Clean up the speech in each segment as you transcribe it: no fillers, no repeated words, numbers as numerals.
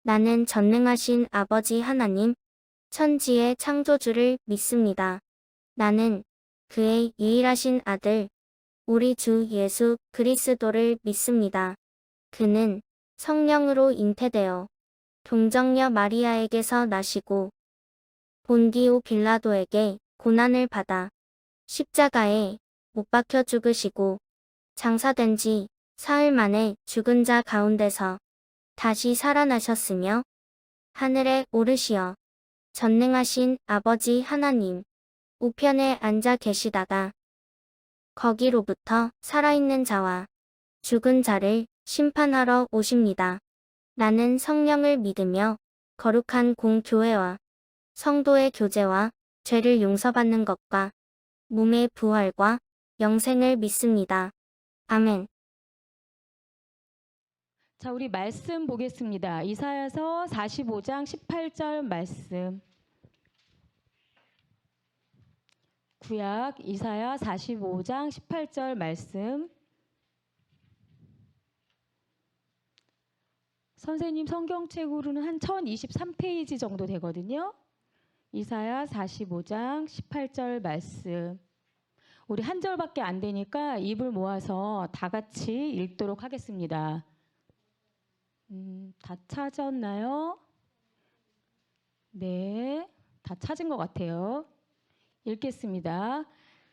나는 전능하신 아버지 하나님, 천지의 창조주를 믿습니다. 나는 그의 유일하신 아들, 우리 주 예수 그리스도를 믿습니다. 그는 성령으로 잉태되어 동정녀 마리아에게서 나시고 본디오 빌라도에게 고난을 받아 십자가에 못 박혀 죽으시고 장사된 지 사흘 만에 죽은 자 가운데서 다시 살아나셨으며 하늘에 오르시어 전능하신 아버지 하나님 우편에 앉아 계시다가 거기로부터 살아있는 자와 죽은 자를 심판하러 오십니다. 나는 성령을 믿으며 거룩한 공교회와 성도의 교제와 죄를 용서받는 것과 몸의 부활과 영생을 믿습니다. 아멘. 자, 우리 말씀 보겠습니다. 이사야서 45장 18절 말씀. 구약 이사야 45장 18절 말씀. 선생님 성경책으로는 한 1023페이지 정도 되거든요. 이사야 45장 18절 말씀. 우리 한 절밖에 안 되니까 입을 모아서 다 같이 읽도록 하겠습니다. 다 찾았나요? 네, 다 찾은 것 같아요. 읽겠습니다.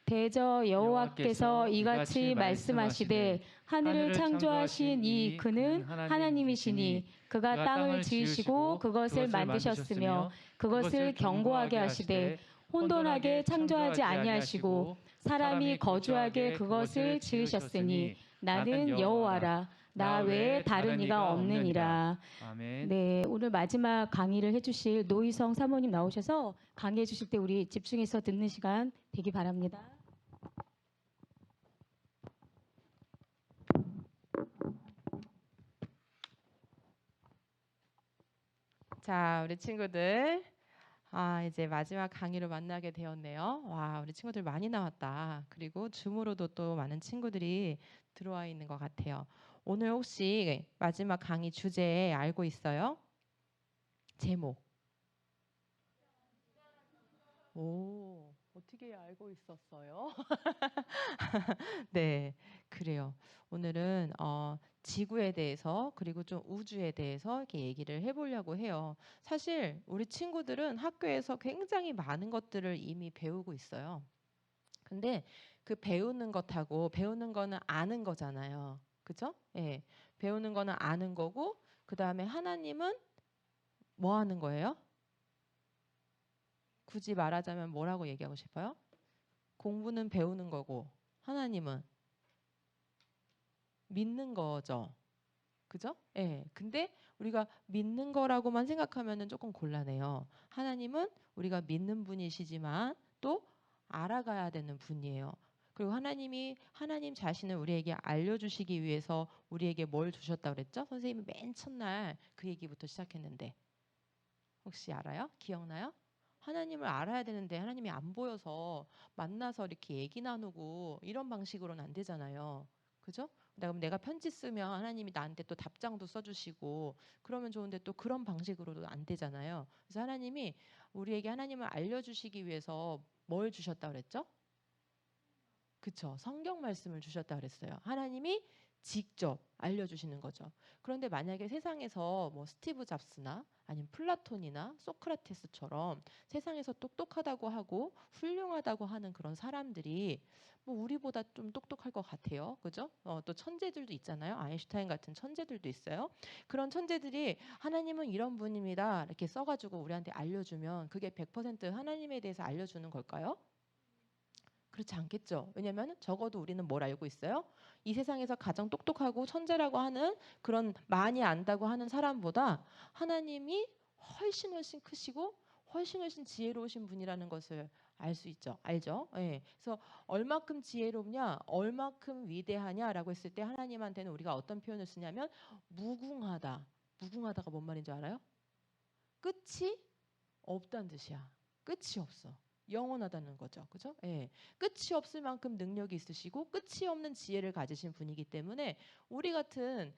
대저 여호와께서 이같이 말씀하시되 하늘을 창조하신 이 그는 하나님이시니 그가 땅을 지으시고 그것을 만드셨으며 그것을 견고하게 하시되 혼돈하게 창조하지 아니하시고 사람이 거주하게 그것을 지으셨으니 나는 여호와라. 나 외에 다른 이가 없느니라. 아멘. 네, 오늘 마지막 강의를 해주실 노희성 사모님 나오셔서 강의해 주실 때 우리 집중해서 듣는 시간 되기 바랍니다. 자, 우리 친구들. 이제 마지막 강의로 만나게 되었네요. 와, 우리 친구들 많이 나왔다. 그리고 줌으로도 또 많은 친구들이 들어와 있는 것 같아요. 오늘 혹시 마지막 강의 주제 알고 있어요? 제목. 오, 어떻게 알고 있었어요? 네, 그래요. 오늘은 지구에 대해서 그리고 좀 우주에 대해서 이렇게 얘기를 해보려고 해요. 사실 우리 친구들은 학교에서 굉장히 많은 것들을 이미 배우고 있어요. 근데 그 배우는 것하고 배우는 거는 아는 거잖아요. 그죠? 예. 배우는 거는 아는 거고 그 다음에 하나님은 뭐 하는 거예요? 굳이 말하자면 뭐라고 얘기하고 싶어요? 공부는 배우는 거고 하나님은 믿는 거죠. 그죠? 예. 근데 우리가 믿는 거라고만 생각하면은 조금 곤란해요. 하나님은 우리가 믿는 분이시지만 또 알아가야 되는 분이에요. 그리고 하나님이 하나님 자신을 우리에게 알려주시기 위해서 우리에게 뭘 주셨다 그랬죠? 선생님이 맨 첫날 그 얘기부터 시작했는데 혹시 알아요? 기억나요? 하나님을 알아야 되는데 하나님이 안 보여서 만나서 이렇게 얘기 나누고 이런 방식으로는 안 되잖아요. 그죠? 그럼 내가 편지 쓰면 하나님이 나한테 또 답장도 써주시고 그러면 좋은데 또 그런 방식으로도 안 되잖아요. 그래서 하나님이 우리에게 하나님을 알려주시기 위해서 뭘 주셨다 그랬죠? 그쵸. 성경 말씀을 주셨다 그랬어요. 하나님이 직접 알려주시는 거죠. 그런데 만약에 세상에서 뭐 스티브 잡스나 아니면 플라톤이나 소크라테스처럼 세상에서 똑똑하다고 하고 훌륭하다고 하는 그런 사람들이 뭐 우리보다 좀 똑똑할 것 같아요. 그죠? 또 천재들도 있잖아요. 아인슈타인 같은 천재들도 있어요. 그런 천재들이 하나님은 이런 분입니다. 이렇게 써가지고 우리한테 알려주면 그게 100% 하나님에 대해서 알려주는 걸까요? 그렇지 않겠죠. 왜냐하면 적어도 우리는 뭘 알고 있어요? 이 세상에서 가장 똑똑하고 천재라고 하는 그런 많이 안다고 하는 사람보다 하나님이 훨씬 훨씬 크시고 훨씬 훨씬 지혜로우신 분이라는 것을 알 수 있죠. 알죠? 예. 그래서 얼마큼 지혜롭냐, 얼마큼 위대하냐라고 했을 때 하나님한테는 우리가 어떤 표현을 쓰냐면 무궁하다. 무궁하다가 뭔 말인지 알아요? 끝이 없다는 뜻이야. 끝이 없어. 영원하다는 거죠. 그죠? 예. 끝이 없을 만큼 능력이 있으시고 끝이 없는 지혜를 가지신 분이기 때문에 우리 같은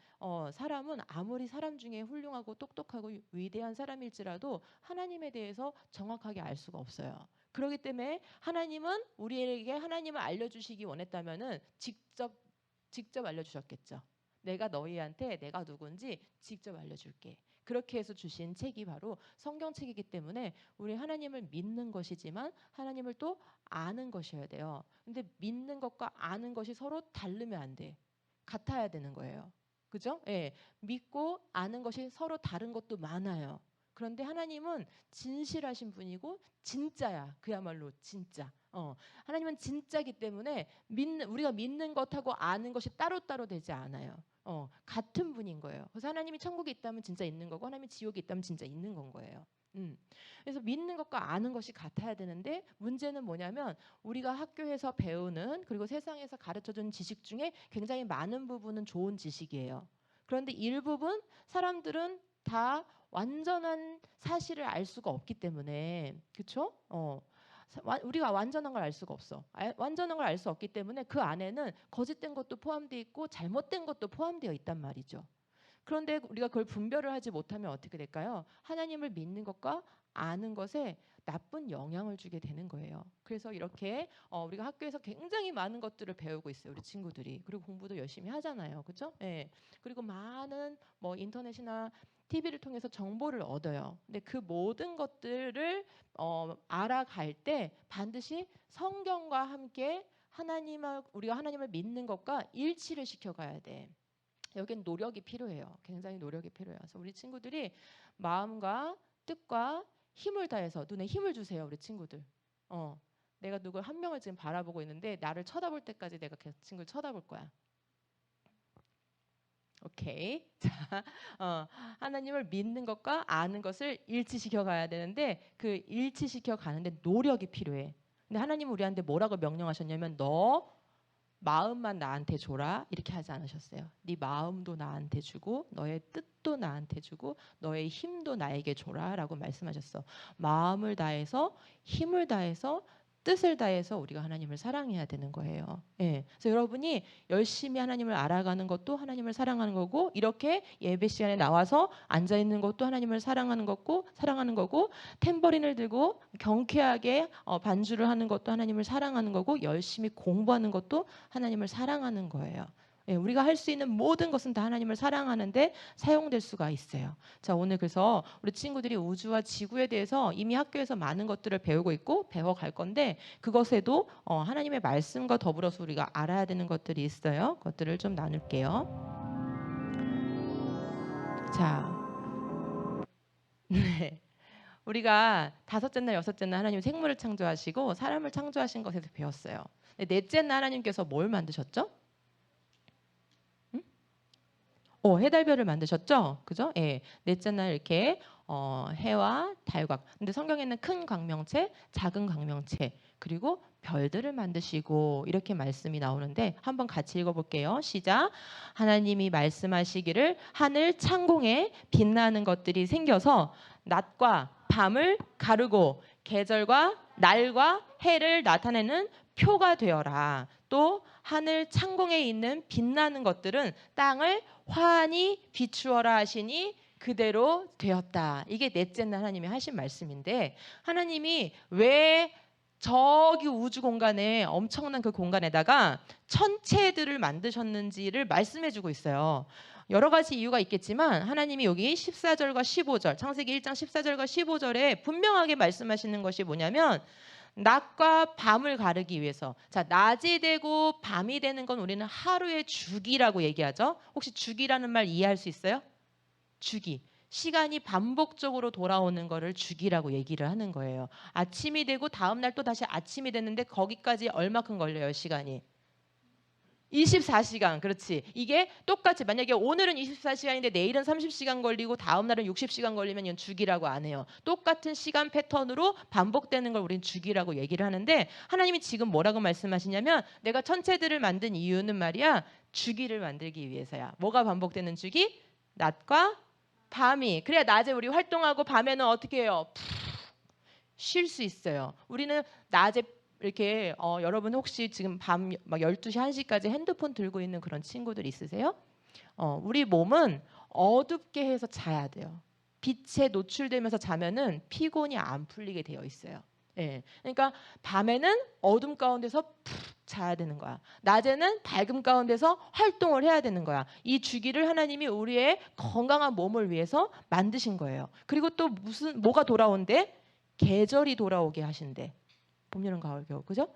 사람은 아무리 사람 중에 훌륭하고 똑똑하고 위대한 사람일지라도 하나님에 대해서 정확하게 알 수가 없어요. 그렇기 때문에 하나님은 우리에게 하나님을 알려주시기 원했다면은 직접 알려주셨겠죠. 내가 너희한테 내가 누군지 직접 알려줄게. 그렇게 해서 주신 책이 바로 성경책이기 때문에 우리 하나님을 믿는 것이지만 하나님을 또 아는 것이어야 돼요. 근데 믿는 것과 아는 것이 서로 다르면 안 돼. 같아야 되는 거예요. 그죠? 예. 믿고 아는 것이 서로 다른 것도 많아요. 그런데 하나님은 진실하신 분이고 진짜야. 그야말로 진짜. 하나님은 진짜기 때문에 우리가 믿는 것하고 아는 것이 따로따로 되지 않아요. 같은 분인 거예요. 그래서 하나님이 천국에 있다면 진짜 있는 거고 하나님이 지옥에 있다면 진짜 있는 건 거예요. 그래서 믿는 것과 아는 것이 같아야 되는데 문제는 뭐냐면 우리가 학교에서 배우는 그리고 세상에서 가르쳐준 지식 중에 굉장히 많은 부분은 좋은 지식이에요. 그런데 일부분 사람들은 다 완전한 사실을 알 수가 없기 때문에 그렇죠? 우리가 완전한 걸 알 수가 없어. 완전한 걸 알 수 없기 때문에 그 안에는 거짓된 것도 포함되어 있고 잘못된 것도 포함되어 있단 말이죠. 그런데 우리가 그걸 분별을 하지 못하면 어떻게 될까요? 하나님을 믿는 것과 아는 것에 나쁜 영향을 주게 되는 거예요. 그래서 이렇게 우리가 학교에서 굉장히 많은 것들을 배우고 있어요. 우리 친구들이. 그리고 공부도 열심히 하잖아요. 그렇죠? 예. 그리고 많은 뭐 인터넷이나 TV를 통해서 정보를 얻어요. 근데 그 모든 것들을 알아갈 때 반드시 성경과 함께 우리가 하나님을 믿는 것과 일치를 시켜가야 돼. 여기는 노력이 필요해요. 굉장히 노력이 필요해요. 그래서 우리 친구들이 마음과 뜻과 힘을 다해서 눈에 힘을 주세요. 우리 친구들. 내가 누굴 한 명을 지금 바라보고 있는데 나를 쳐다볼 때까지 내가 그 친구를 쳐다볼 거야. 오케이. 자, 하나님을 믿는 것과 아는 것을 일치시켜 가야 되는데 그 일치시켜 가는데 노력이 필요해. 근데 하나님은 우리한테 뭐라고 명령하셨냐면 너 마음만 나한테 줘라 이렇게 하지 않으셨어요. 네 마음도 나한테 주고 너의 뜻도 나한테 주고 너의 힘도 나에게 줘라라고 말씀하셨어. 마음을 다해서 힘을 다해서 뜻을 다해서 우리가 하나님을 사랑해야 되는 거예요. 예. 그래서 여러분이 열심히 하나님을 알아가는 것도 하나님을 사랑하는 거고 이렇게 예배 시간에 나와서 앉아 있는 것도 하나님을 사랑하는 거고 탬버린을 들고 경쾌하게 반주를 하는 것도 하나님을 사랑하는 거고 열심히 공부하는 것도 하나님을 사랑하는 거예요. 예, 우리가 할 수 있는 모든 것은 다 하나님을 사랑하는데 사용될 수가 있어요. 자, 오늘 그래서 우리 친구들이 우주와 지구에 대해서 이미 학교에서 많은 것들을 배우고 있고 배워갈 건데 그것에도 하나님의 말씀과 더불어서 우리가 알아야 되는 것들이 있어요. 그것들을 좀 나눌게요. 자, 네. 우리가 다섯째 날, 여섯째 날 하나님 생물을 창조하시고 사람을 창조하신 것에서 배웠어요. 넷째 날 하나님께서 뭘 만드셨죠? 해달별을 만드셨죠? 그죠? 예. 넷째 날 이렇게 해와 달과 근데 성경에는 큰 광명체, 작은 광명체 그리고 별들을 만드시고 이렇게 말씀이 나오는데 한번 같이 읽어볼게요. 시작. 하나님이 말씀하시기를 하늘 창공에 빛나는 것들이 생겨서 낮과 밤을 가르고 계절과 날과 해를 나타내는 표가 되어라. 또 하늘 창공에 있는 빛나는 것들은 땅을 환히 비추어라 하시니 그대로 되었다. 이게 넷째 날 하나님이 하신 말씀인데 하나님이 왜 저기 우주 공간에 엄청난 그 공간에다가 천체들을 만드셨는지를 말씀해 주고 있어요. 여러 가지 이유가 있겠지만 하나님이 여기 14절과 15절 창세기 1장 14절과 15절에 분명하게 말씀하시는 것이 뭐냐면 낮과 밤을 가르기 위해서 자 낮이 되고 밤이 되는 건 우리는 하루의 주기라고 얘기하죠. 혹시 주기라는 말 이해할 수 있어요? 주기. 시간이 반복적으로 돌아오는 거를 주기라고 얘기를 하는 거예요. 아침이 되고 다음 날 또 다시 아침이 됐는데 거기까지 얼마큼 걸려요 시간이? 24시간. 그렇지. 이게 똑같이 만약에 오늘은 24시간인데 내일은 30시간 걸리고 다음 날은 60시간 걸리면 이건 주기라고 안 해요. 똑같은 시간 패턴으로 반복되는 걸 우리는 주기라고 얘기를 하는데 하나님이 지금 뭐라고 말씀하시냐면 내가 천체들을 만든 이유는 말이야. 주기를 만들기 위해서야. 뭐가 반복되는 주기? 낮과 밤이. 그래야 낮에 우리 활동하고 밤에는 어떻게 해요? 쉴 수 있어요. 우리는 낮에 이렇게 여러분 혹시 지금 밤 막 12시, 1시까지 핸드폰 들고 있는 그런 친구들 있으세요? 우리 몸은 어둡게 해서 자야 돼요. 빛에 노출되면서 자면은 피곤이 안 풀리게 되어 있어요. 예. 그러니까 밤에는 어둠 가운데서 푹 자야 되는 거야. 낮에는 밝음 가운데서 활동을 해야 되는 거야. 이 주기를 하나님이 우리의 건강한 몸을 위해서 만드신 거예요. 그리고 또 뭐가 돌아온대? 계절이 돌아오게 하신대. 봄, 여름, 가을, 겨울. 그죠?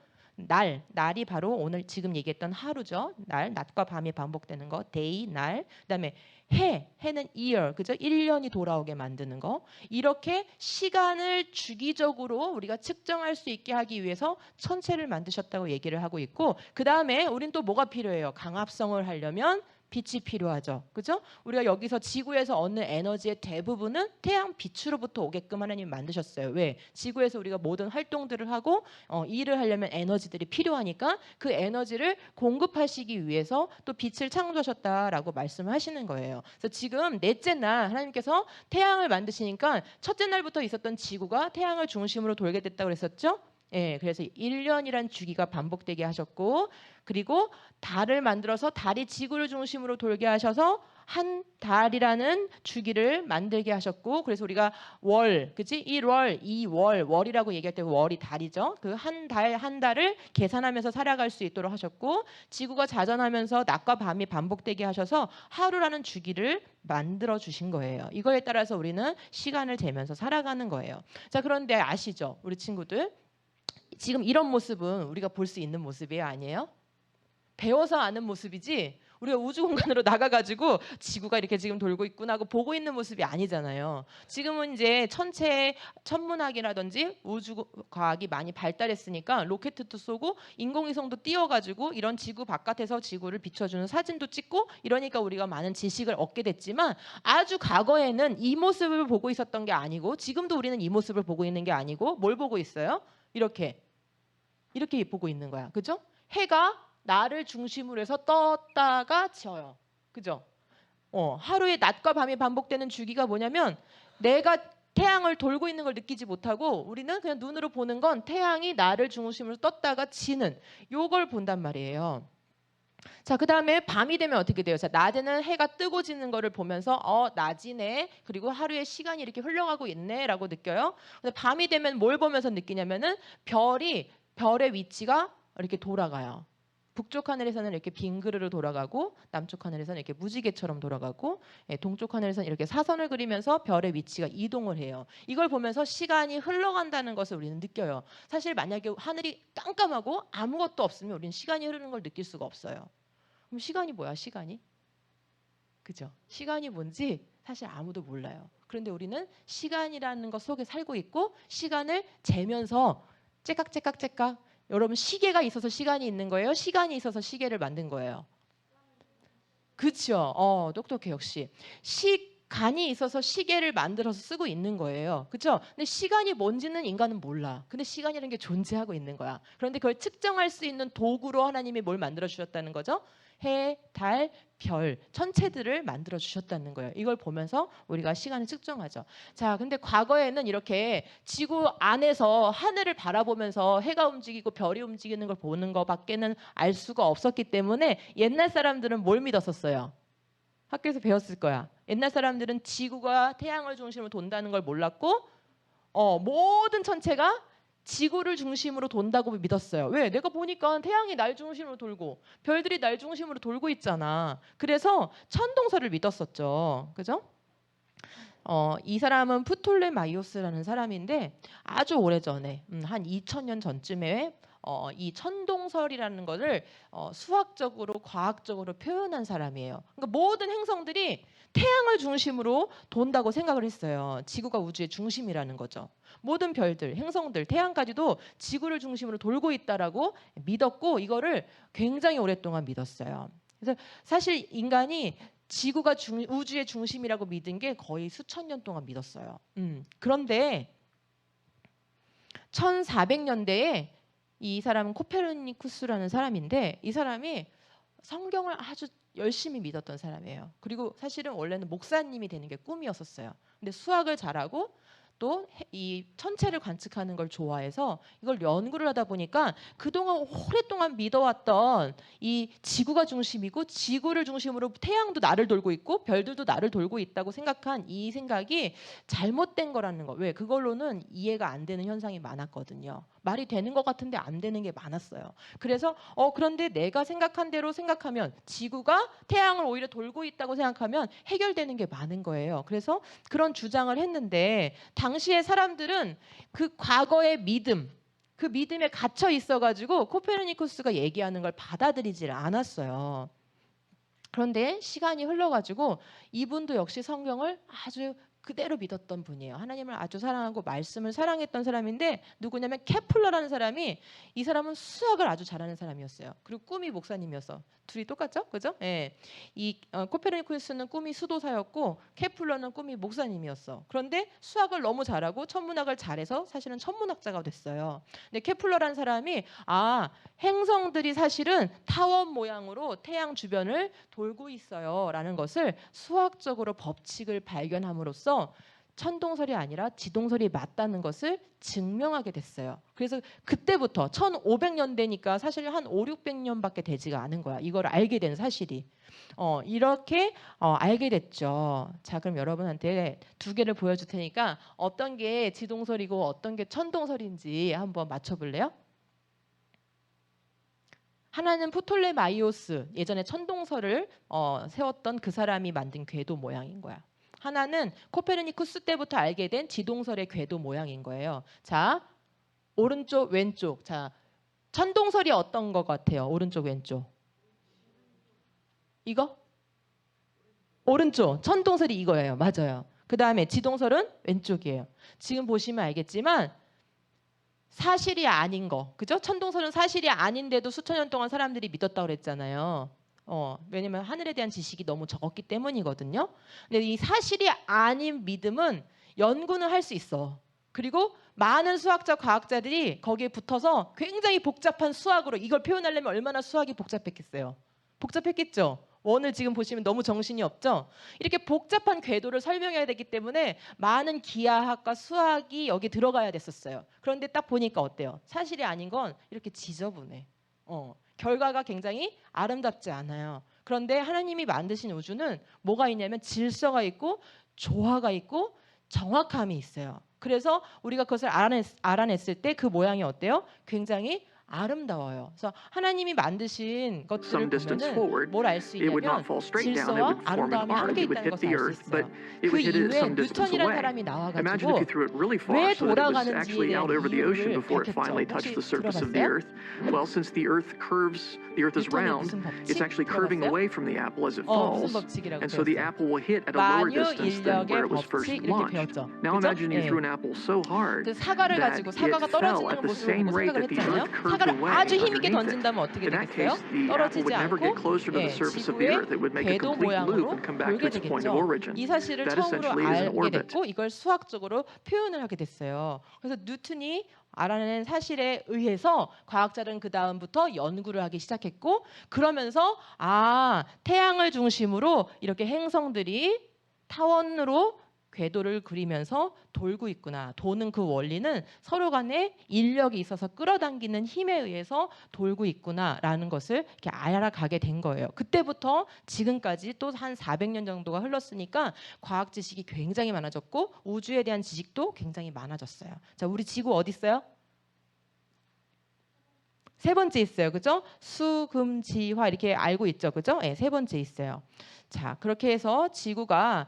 날이 바로 오늘 지금 얘기했던 하루죠. 낮과 밤이 반복되는 거, day, 날. 그다음에 해는 year, 그죠? 1년이 돌아오게 만드는 거. 이렇게 시간을 주기적으로 우리가 측정할 수 있게 하기 위해서 천체를 만드셨다고 얘기를 하고 있고, 그다음에 우린 또 뭐가 필요해요? 강합성을 하려면 빛이 필요하죠. 그죠? 우리가 여기서 지구에서 얻는 에너지의 대부분은 태양 빛으로부터 오게끔 하나님이 만드셨어요. 왜? 지구에서 우리가 모든 활동들을 하고 일을 하려면 에너지들이 필요하니까 그 에너지를 공급하시기 위해서 또 빛을 창조하셨다라고 말씀을 하시는 거예요. 그래서 지금 넷째 날 하나님께서 태양을 만드시니까 첫째 날부터 있었던 지구가 태양을 중심으로 돌게 됐다고 그랬었죠? 예, 그래서 1년이란 주기가 반복되게 하셨고, 그리고 달을 만들어서 달이 지구를 중심으로 돌게 하셔서 한 달이라는 주기를 만들게 하셨고, 그래서 우리가 월, 그치? 1월, 2월, 월이라고 얘기할 때 월이 달이죠. 그 한 달 한 달을 계산하면서 살아갈 수 있도록 하셨고, 지구가 자전하면서 낮과 밤이 반복되게 하셔서 하루라는 주기를 만들어 주신 거예요. 이거에 따라서 우리는 시간을 재면서 살아가는 거예요. 자, 그런데 아시죠? 우리 친구들. 지금 이런 모습은 우리가 볼 수 있는 모습이에요, 아니에요? 배워서 아는 모습이지 우리가 우주 공간으로 나가가지고 지구가 이렇게 지금 돌고 있구나 하고 보고 있는 모습이 아니잖아요. 지금은 이제 천문학이라든지 우주 과학이 많이 발달했으니까 로켓도 쏘고 인공위성도 띄워가지고 이런 지구 바깥에서 지구를 비춰주는 사진도 찍고 이러니까 우리가 많은 지식을 얻게 됐지만 아주 과거에는 이 모습을 보고 있었던 게 아니고 지금도 우리는 이 모습을 보고 있는 게 아니고 뭘 보고 있어요? 이렇게 보고 있는 거야. 그죠? 해가 나를 중심으로 해서 떴다가 져요. 그죠? 하루에 낮과 밤이 반복되는 주기가 뭐냐면 내가 태양을 돌고 있는 걸 느끼지 못하고 우리는 그냥 눈으로 보는 건 태양이 나를 중심으로 떴다가 지는 요걸 본단 말이에요. 자, 그다음에 밤이 되면 어떻게 돼요? 자, 낮에는 해가 뜨고 지는 거를 보면서 낮이네. 그리고 하루의 시간이 이렇게 흘러가고 있네라고 느껴요. 근데 밤이 되면 뭘 보면서 느끼냐면은 별의 위치가 이렇게 돌아가요. 북쪽 하늘에서는 이렇게 빙 그르르 돌아가고 남쪽 하늘에서는 이렇게 무지개처럼 돌아가고 동쪽 하늘에서는 이렇게 사선을 그리면서 별의 위치가 이동을 해요. 이걸 보면서 시간이 흘러간다는 것을 우리는 느껴요. 사실 만약에 하늘이 깜깜하고 아무것도 없으면 우리는 시간이 흐르는 걸 느낄 수가 없어요. 그럼 시간이 뭐야? 시간이? 그죠? 시간이 뭔지 사실 아무도 몰라요. 그런데 우리는 시간이라는 것 속에 살고 있고 시간을 재면서 째깍째깍째깍 여러분 시계가 있어서 시간이 있는 거예요? 시간이 있어서 시계를 만든 거예요? 그렇죠. 똑똑해 역시. 시간이 있어서 시계를 만들어서 쓰고 있는 거예요. 그렇죠? 근데 시간이 뭔지는 인간은 몰라. 근데 시간이라는 게 존재하고 있는 거야. 그런데 그걸 측정할 수 있는 도구로 하나님이 뭘 만들어 주셨다는 거죠? 해, 달, 별, 천체들을 만들어 주셨다는 거예요. 이걸 보면서 우리가 시간을 측정하죠. 자, 근데 과거에는 이렇게 지구 안에서 하늘을 바라보면서 해가 움직이고 별이 움직이는 걸 보는 것밖에는 알 수가 없었기 때문에 옛날 사람들은 뭘 믿었었어요? 학교에서 배웠을 거야. 옛날 사람들은 지구가 태양을 중심으로 돈다는 걸 몰랐고 모든 천체가 지구를 중심으로 돈다고 믿었어요. 왜? 내가 보니까 태양이 날 중심으로 돌고 별들이 날 중심으로 돌고 있잖아. 그래서 천동설을 믿었었죠. 그죠? 이 사람은 프톨레마이오스라는 사람인데 아주 오래전에 한 2000년 전쯤에 이 천동설이라는 것을 수학적으로 과학적으로 표현한 사람이에요. 그러니까 모든 행성들이 태양을 중심으로 돈다고 생각을 했어요. 지구가 우주의 중심이라는 거죠. 모든 별들, 행성들, 태양까지도 지구를 중심으로 돌고 있다라고 믿었고 이거를 굉장히 오랫동안 믿었어요. 그래서 사실 인간이 지구가 우주의 중심이라고 믿은 게 거의 수천 년 동안 믿었어요. 그런데 1400년대에 이 사람은 코페르니쿠스라는 사람인데 이 사람이 성경을 아주 열심히 믿었던 사람이에요. 그리고 사실은 원래는 목사님이 되는 게 꿈이었었어요. 근데 수학을 잘하고 또 이 천체를 관측하는 걸 좋아해서 이걸 연구를 하다 보니까 그동안 오랫동안 믿어왔던 이 지구가 중심이고 지구를 중심으로 태양도 나를 돌고 있고 별들도 나를 돌고 있다고 생각한 이 생각이 잘못된 거라는 거. 왜? 그걸로는 이해가 안 되는 현상이 많았거든요. 말이 되는 것 같은데 안 되는 게 많았어요. 그래서 그런데 내가 생각한 대로 생각하면 지구가 태양을 오히려 돌고 있다고 생각하면 해결되는 게 많은 거예요. 그래서 그런 주장을 했는데 당시의 사람들은 그 과거의 믿음, 그 믿음에 갇혀 있어가지고 코페르니쿠스가 얘기하는 걸 받아들이질 않았어요. 그런데 시간이 흘러가지고 이분도 역시 성경을 아주 그대로 믿었던 분이에요. 하나님을 아주 사랑하고 말씀을 사랑했던 사람인데 누구냐면 케플러라는 사람이 이 사람은 수학을 아주 잘하는 사람이었어요. 그리고 꿈이 목사님이었어. 둘이 똑같죠? 그죠? 예. 이 코페르니쿠스는 꿈이 수도사였고 케플러는 꿈이 목사님이었어. 그런데 수학을 너무 잘하고 천문학을 잘해서 사실은 천문학자가 됐어요. 근데 케플러라는 사람이 행성들이 사실은 타원 모양으로 태양 주변을 돌고 있어요라는 것을 수학적으로 법칙을 발견함으로써 천동설이 아니라 지동설이 맞다는 것을 증명하게 됐어요. 그래서 그때부터 1500년대니까 사실 한 5, 600년밖에 되지가 않은 거야. 이걸 알게 된 사실이. 이렇게 알게 됐죠. 자, 그럼 여러분한테 두 개를 보여줄 테니까 어떤 게 지동설이고 어떤 게 천동설인지 한번 맞춰볼래요? 하나는 프톨레마이오스, 예전에 천동설을 세웠던 그 사람이 만든 궤도 모양인 거야. 하나는 코페르니쿠스 때부터 알게 된 지동설의 궤도 모양인 거예요. 자, 오른쪽 왼쪽. 자, 천동설이 어떤 것 같아요? 오른쪽 왼쪽. 이거? 오른쪽. 천동설이 이거예요. 맞아요. 그 다음에 지동설은 왼쪽이에요. 지금 보시면 알겠지만 사실이 아닌 거, 그죠? 천동설은 사실이 아닌데도 수천 년 동안 사람들이 믿었다고 그랬잖아요. 왜냐면 하늘에 대한 지식이 너무 적었기 때문이거든요. 근데 이 사실이 아닌 믿음은 연구는 할 수 있어. 그리고 많은 수학자, 과학자들이 거기에 붙어서 굉장히 복잡한 수학으로 이걸 표현하려면 얼마나 수학이 복잡했겠어요. 복잡했겠죠? 원을 지금 보시면 너무 정신이 없죠? 이렇게 복잡한 궤도를 설명해야 되기 때문에 많은 기하학과 수학이 여기 들어가야 됐었어요. 그런데 딱 보니까 어때요? 사실이 아닌 건 이렇게 지저분해. 결과가 굉장히 아름답지 않아요. 그런데 하나님이 만드신 우주는 뭐가 있냐면 질서가 있고 조화가 있고 정확함이 있어요. 그래서 우리가 그것을 알아냈을 때 그 모양이 어때요? 굉장히 아름다워요. 그래서 하나님이 만드신 것들을 보면은 뭘 알 수 있냐면 질서와 아름다움이 함께 있다는 것을 알 수 있어요. 그 이후에 뉴턴이라는 사람이 나와가지고 왜 돌아가는지에 대한 이유를 밝혔죠. 혹시 들어봤어요? 뉴턴이 무슨 법칙 들어봤어요? 무슨 법칙이라고 배웠어요? 만유 인력의 법칙 이렇게 배웠죠. 그죠? 그 사과를 가지고 사과가 떨어지는 모습을 보고 생각을 했잖아요. 사과를 아주 힘있게 던진다면 어떻게 되겠어요? 떨어지지 않고 지구의 궤도 모양으로 돌게 되겠죠. 이 사실을 처음으로 알게 됐고 이걸 수학적으로 표현을 하게 됐어요. 그래서 뉴턴이 알아낸 사실에 의해서 과학자들은 그 다음부터 연구를 하기 시작했고 그러면서 태양을 중심으로 이렇게 행성들이 타원으로 궤도를 그리면서 돌고 있구나. 도는 그 원리는 서로 간에 인력이 있어서 끌어당기는 힘에 의해서 돌고 있구나라는 것을 이렇게 알아가게 된 거예요. 그때부터 지금까지 또 한 400년 정도가 흘렀으니까 과학 지식이 굉장히 많아졌고 우주에 대한 지식도 굉장히 많아졌어요. 자, 우리 지구 어디 있어요? 세 번째 있어요. 그죠? 수, 금, 지, 화 이렇게 알고 있죠. 그죠? 네, 세 번째 있어요. 자, 그렇게 해서 지구가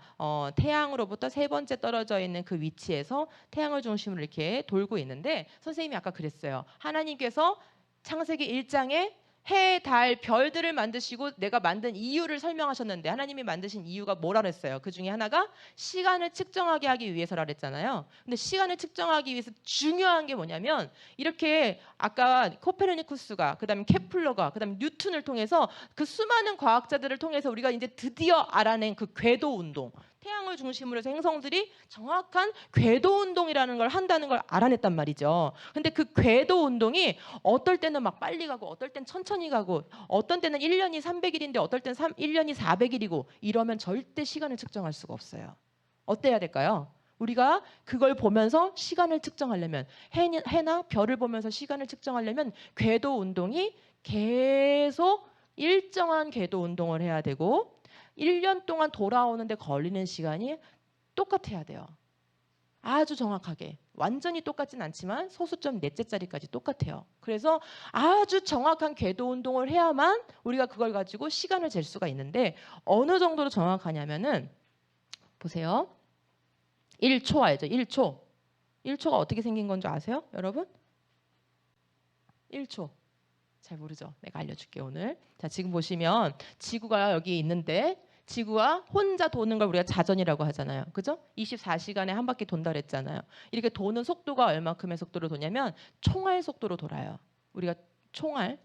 태양으로부터 세 번째 떨어져 있는 그 위치에서 태양을 중심으로 이렇게 돌고 있는데 선생님이 아까 그랬어요. 하나님께서 창세기 1장에 해, 달, 별들을 만드시고 내가 만든 이유를 설명하셨는데 하나님이 만드신 이유가 뭐라 그랬어요? 그 중에 하나가 시간을 측정하게 하기 위해서라 그랬잖아요. 근데 시간을 측정하기 위해서 중요한 게 뭐냐면 이렇게 아까 코페르니쿠스가 그다음에 케플러가 그다음에 뉴턴을 통해서 그 수많은 과학자들을 통해서 우리가 이제 드디어 알아낸 그 궤도 운동 태양을 중심으로 해서 행성들이 정확한 궤도 운동이라는 걸 한다는 걸 알아냈단 말이죠. 근데 그 궤도 운동이 어떨 때는 막 빨리 가고 어떨 땐 천천히 가고 어떤 때는 1년이 300일인데 어떨 땐 1년이 400일이고 이러면 절대 시간을 측정할 수가 없어요. 어때야 될까요? 우리가 그걸 보면서 시간을 측정하려면 해나 별을 보면서 시간을 측정하려면 궤도 운동이 계속 일정한 궤도 운동을 해야 되고 1년 동안 돌아오는데 걸리는 시간이 똑같아야 돼요. 아주 정확하게. 완전히 똑같진 않지만 소수점 넷째 자리까지 똑같아요. 그래서 아주 정확한 궤도 운동을 해야만 우리가 그걸 가지고 시간을 잴 수가 있는데 어느 정도로 정확하냐면은 보세요. 1초 알죠? 1초. 1초가 어떻게 생긴 건 줄 아세요? 여러분? 1초. 잘 모르죠? 내가 알려줄게 오늘. 자, 지금 보시면 지구가 여기 있는데 지구가 혼자 도는 걸 우리가 자전이라고 하잖아요. 그죠? 24시간에 한 바퀴 돈다 그랬잖아요. 이렇게 도는 속도가 얼마큼의 속도로 도냐면 총알 속도로 돌아요. 우리가 총알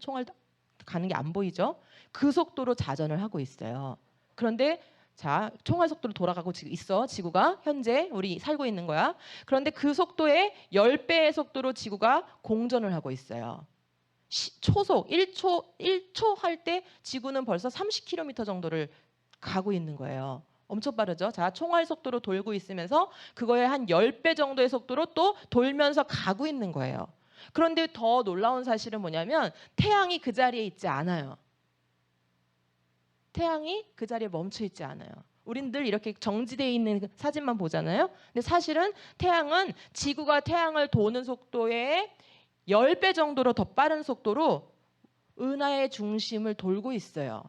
가는 게 안 보이죠? 그 속도로 자전을 하고 있어요. 그런데 자, 총알 속도로 돌아가고 있어. 지구가 현재 우리 살고 있는 거야. 그런데 그 속도의 10배의 속도로 지구가 공전을 하고 있어요. 초속 1초 할 때 지구는 벌써 30km 정도를 가고 있는 거예요. 엄청 빠르죠? 자, 총알 속도로 돌고 있으면서 그거의 한 10배 정도의 속도로 또 돌면서 가고 있는 거예요. 그런데 더 놀라운 사실은 뭐냐면 태양이 그 자리에 있지 않아요. 태양이 그 자리에 멈춰 있지 않아요. 우린 늘 이렇게 정지되어 있는 사진만 보잖아요. 근데 사실은 태양은 지구가 태양을 도는 속도의 10배 정도로 더 빠른 속도로 은하의 중심을 돌고 있어요.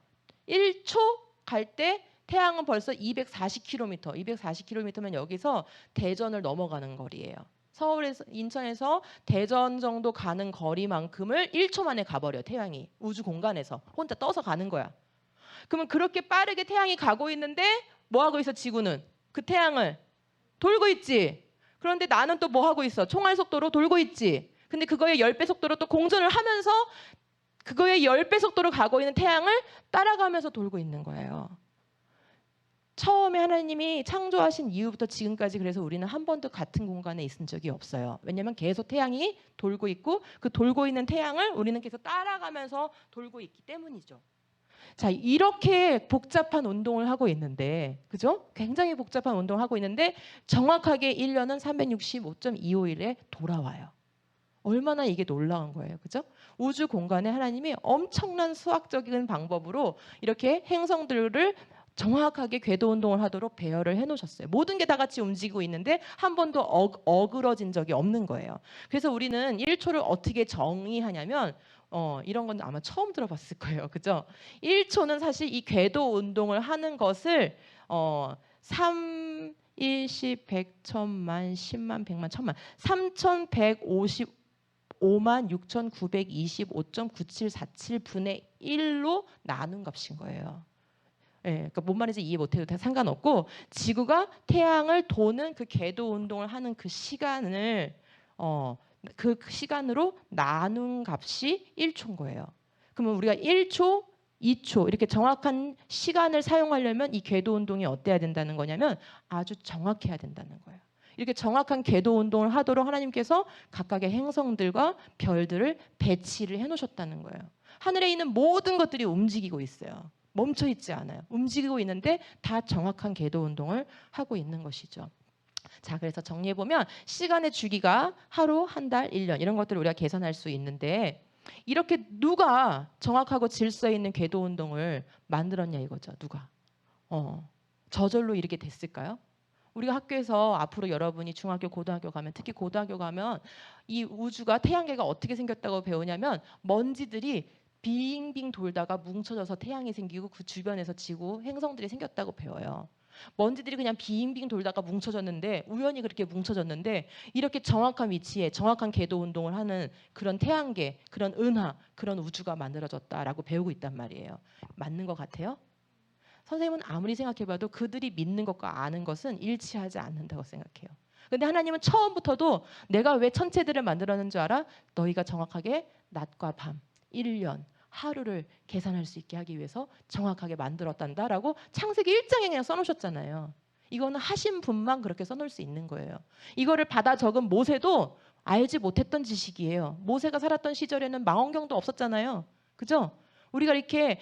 1초 갈 때 태양은 벌써 240km, 240km면 여기서 대전을 넘어가는 거리예요. 서울에서 인천에서 대전 정도 가는 거리만큼을 1초 만에 가버려. 태양이 우주 공간에서 혼자 떠서 가는 거야. 그러면 그렇게 빠르게 태양이 가고 있는데 뭐 하고 있어? 지구는 그 태양을 돌고 있지. 그런데 나는 또 뭐 하고 있어? 총알 속도로 돌고 있지. 근데 그거의 10배 속도로 또 공전을 하면서 그거의 10배 속도로 가고 있는 태양을 따라가면서 돌고 있는 거예요. 처음에 하나님이 창조하신 이후부터 지금까지 그래서 우리는 한 번도 같은 공간에 있은 적이 없어요. 왜냐하면 계속 태양이 돌고 있고 그 돌고 있는 태양을 우리는 계속 따라가면서 돌고 있기 때문이죠. 자, 이렇게 복잡한 운동을 하고 있는데, 그죠? 굉장히 복잡한 운동을 하고 있는데 정확하게 1년은 365.251에 돌아와요. 얼마나 이게 놀라운 거예요. 그죠? 우주 공간에 하나님이 엄청난 수학적인 방법으로 이렇게 행성들을 정확하게 궤도 운동을 하도록 배열을 해놓으셨어요. 모든 게 다 같이 움직이고 있는데 한 번도 어그러진 적이 없는 거예요. 그래서 우리는 1초를 어떻게 정의하냐면 이런 건 아마 처음 들어봤을 거예요. 그죠? 1초는 사실 이 궤도 운동을 하는 것을 3, 1, 10, 100, 1000만, 10만, 100만, 1000만 3155만 6925.9747분의 1로 나눈 값인 거예요. 예, 그러니까 뭔 말인지 이해 못해도 다 상관없고 지구가 태양을 도는 그 궤도 운동을 하는 그 시간을 그 시간으로 나눈 값이 1초인 거예요. 그러면 우리가 1초, 2초 이렇게 정확한 시간을 사용하려면 이 궤도 운동이 어때야 된다는 거냐면 아주 정확해야 된다는 거예요. 이렇게 정확한 궤도 운동을 하도록 하나님께서 각각의 행성들과 별들을 배치를 해놓으셨다는 거예요. 하늘에 있는 모든 것들이 움직이고 있어요. 멈춰 있지 않아요. 움직이고 있는데 다 정확한 궤도 운동을 하고 있는 것이죠. 자, 그래서 정리해보면 시간의 주기가 하루, 한 달, 1년 이런 것들을 우리가 계산할 수 있는데 이렇게 누가 정확하고 질서 있는 궤도 운동을 만들었냐 이거죠. 누가? 저절로 이렇게 됐을까요? 우리가 학교에서 앞으로 여러분이 중학교, 고등학교 가면 특히 고등학교 가면 이 우주가 태양계가 어떻게 생겼다고 배우냐면 먼지들이 빙빙 돌다가 뭉쳐져서 태양이 생기고 그 주변에서 지구, 행성들이 생겼다고 배워요. 먼지들이 그냥 빙빙 돌다가 뭉쳐졌는데 우연히 그렇게 뭉쳐졌는데 이렇게 정확한 위치에 정확한 궤도 운동을 하는 그런 태양계, 그런 은하, 그런 우주가 만들어졌다라고 배우고 있단 말이에요. 맞는 것 같아요? 선생님은 아무리 생각해봐도 그들이 믿는 것과 아는 것은 일치하지 않는다고 생각해요. 근데 하나님은 처음부터도 내가 왜 천체들을 만들었는 줄 알아? 너희가 정확하게 낮과 밤, 1년, 하루를 계산할 수 있게 하기 위해서 정확하게 만들었단다라고 창세기 1장에 그냥 써놓으셨잖아요. 이거는 하신 분만 그렇게 써놓을 수 있는 거예요. 이거를 받아 적은 모세도 알지 못했던 지식이에요. 모세가 살았던 시절에는 망원경도 없었잖아요. 그죠? 우리가 이렇게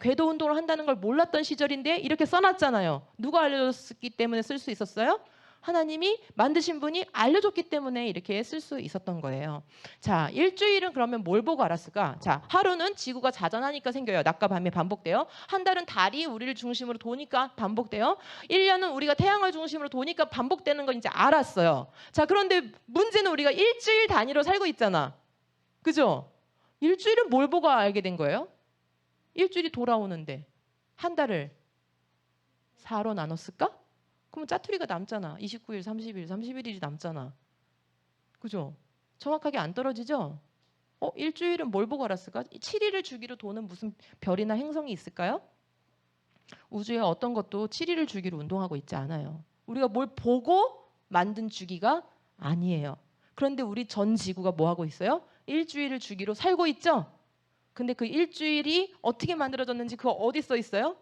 궤도 운동을 한다는 걸 몰랐던 시절인데 이렇게 써놨잖아요. 누가 알려줬기 때문에 쓸 수 있었어요? 하나님이 만드신 분이 알려줬기 때문에 이렇게 쓸 수 있었던 거예요. 자, 일주일은 그러면 뭘 보고 알았을까? 자, 하루는 지구가 자전하니까 생겨요. 낮과 밤이 반복돼요. 한 달은 달이 우리를 중심으로 도니까 반복돼요. 1년은 우리가 태양을 중심으로 도니까 반복되는 건 이제 알았어요. 자, 그런데 문제는 우리가 일주일 단위로 살고 있잖아. 그죠? 일주일은 뭘 보고 알게 된 거예요? 일주일이 돌아오는데 한 달을 4로 나눴을까? 그러면 짜투리가 남잖아. 29일, 30일, 31일이 남잖아. 그죠? 정확하게 안 떨어지죠? 일주일은 뭘 보고 알았을까? 7일을 주기로 도는 무슨 별이나 행성이 있을까요? 우주에 어떤 것도 7일을 주기로 운동하고 있지 않아요. 우리가 뭘 보고 만든 주기가 아니에요. 그런데 우리 전 지구가 뭐 하고 있어요? 일주일을 주기로 살고 있죠? 근데 그 일주일이 어떻게 만들어졌는지 그거 어디 써 있어요?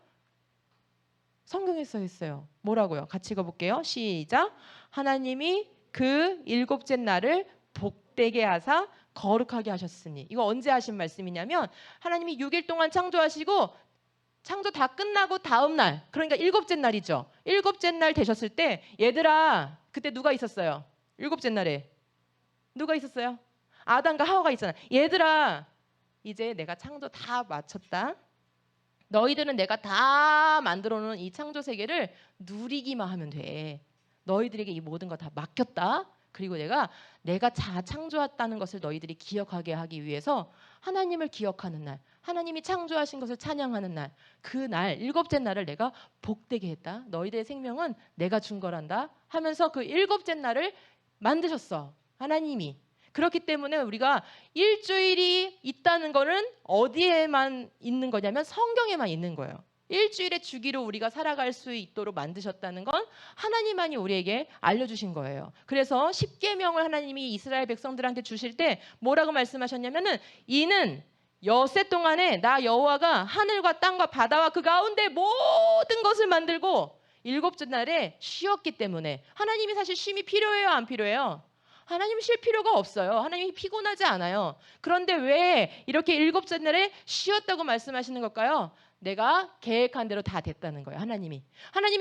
성경에 써 있어요. 뭐라고요? 같이 읽어볼게요. 시작. 하나님이 그 일곱째 날을 복되게 하사 거룩하게 하셨으니. 이거 언제 하신 말씀이냐면 하나님이 6일 동안 창조하시고 창조 다 끝나고 다음 날, 그러니까 일곱째 날이죠. 일곱째 날 되셨을 때 얘들아, 그때 누가 있었어요? 일곱째 날에 누가 있었어요? 아담과 하와가 있잖아. 얘들아, 이제 내가 창조 다 마쳤다. 너희들은 내가 다 만들어 놓은 이 창조 세계를 누리기만 하면 돼. 너희들에게 이 모든 거 다 맡겼다. 그리고 내가 창조했다는 것을 너희들이 기억하게 하기 위해서 하나님을 기억하는 날, 하나님이 창조하신 것을 찬양하는 날, 그 날, 일곱째 날을 내가 복되게 했다. 너희들의 생명은 내가 준 거란다 하면서 그 일곱째 날을 만드셨어. 하나님이. 그렇기 때문에 우리가 일주일이 있다는 거는 어디에만 있는 거냐면 성경에만 있는 거예요. 일주일의 주기로 우리가 살아갈 수 있도록 만드셨다는 건 하나님만이 우리에게 알려주신 거예요. 그래서 십계명을 하나님이 이스라엘 백성들한테 주실 때 뭐라고 말씀하셨냐면은 이는 엿새 동안에 나 여호와가 하늘과 땅과 바다와 그 가운데 모든 것을 만들고 일곱째 날에 쉬었기 때문에. 하나님이 사실 쉼이 필요해요, 안 필요해요? 하나님 쉴 필요가 없어요. 하나님이 피곤하지 않아요. 그런데 왜 이렇게 일곱째 날에 쉬었다고 말씀하시는 걸까요? 내가 계획한 대로 다 됐다는 거예요. 하나님이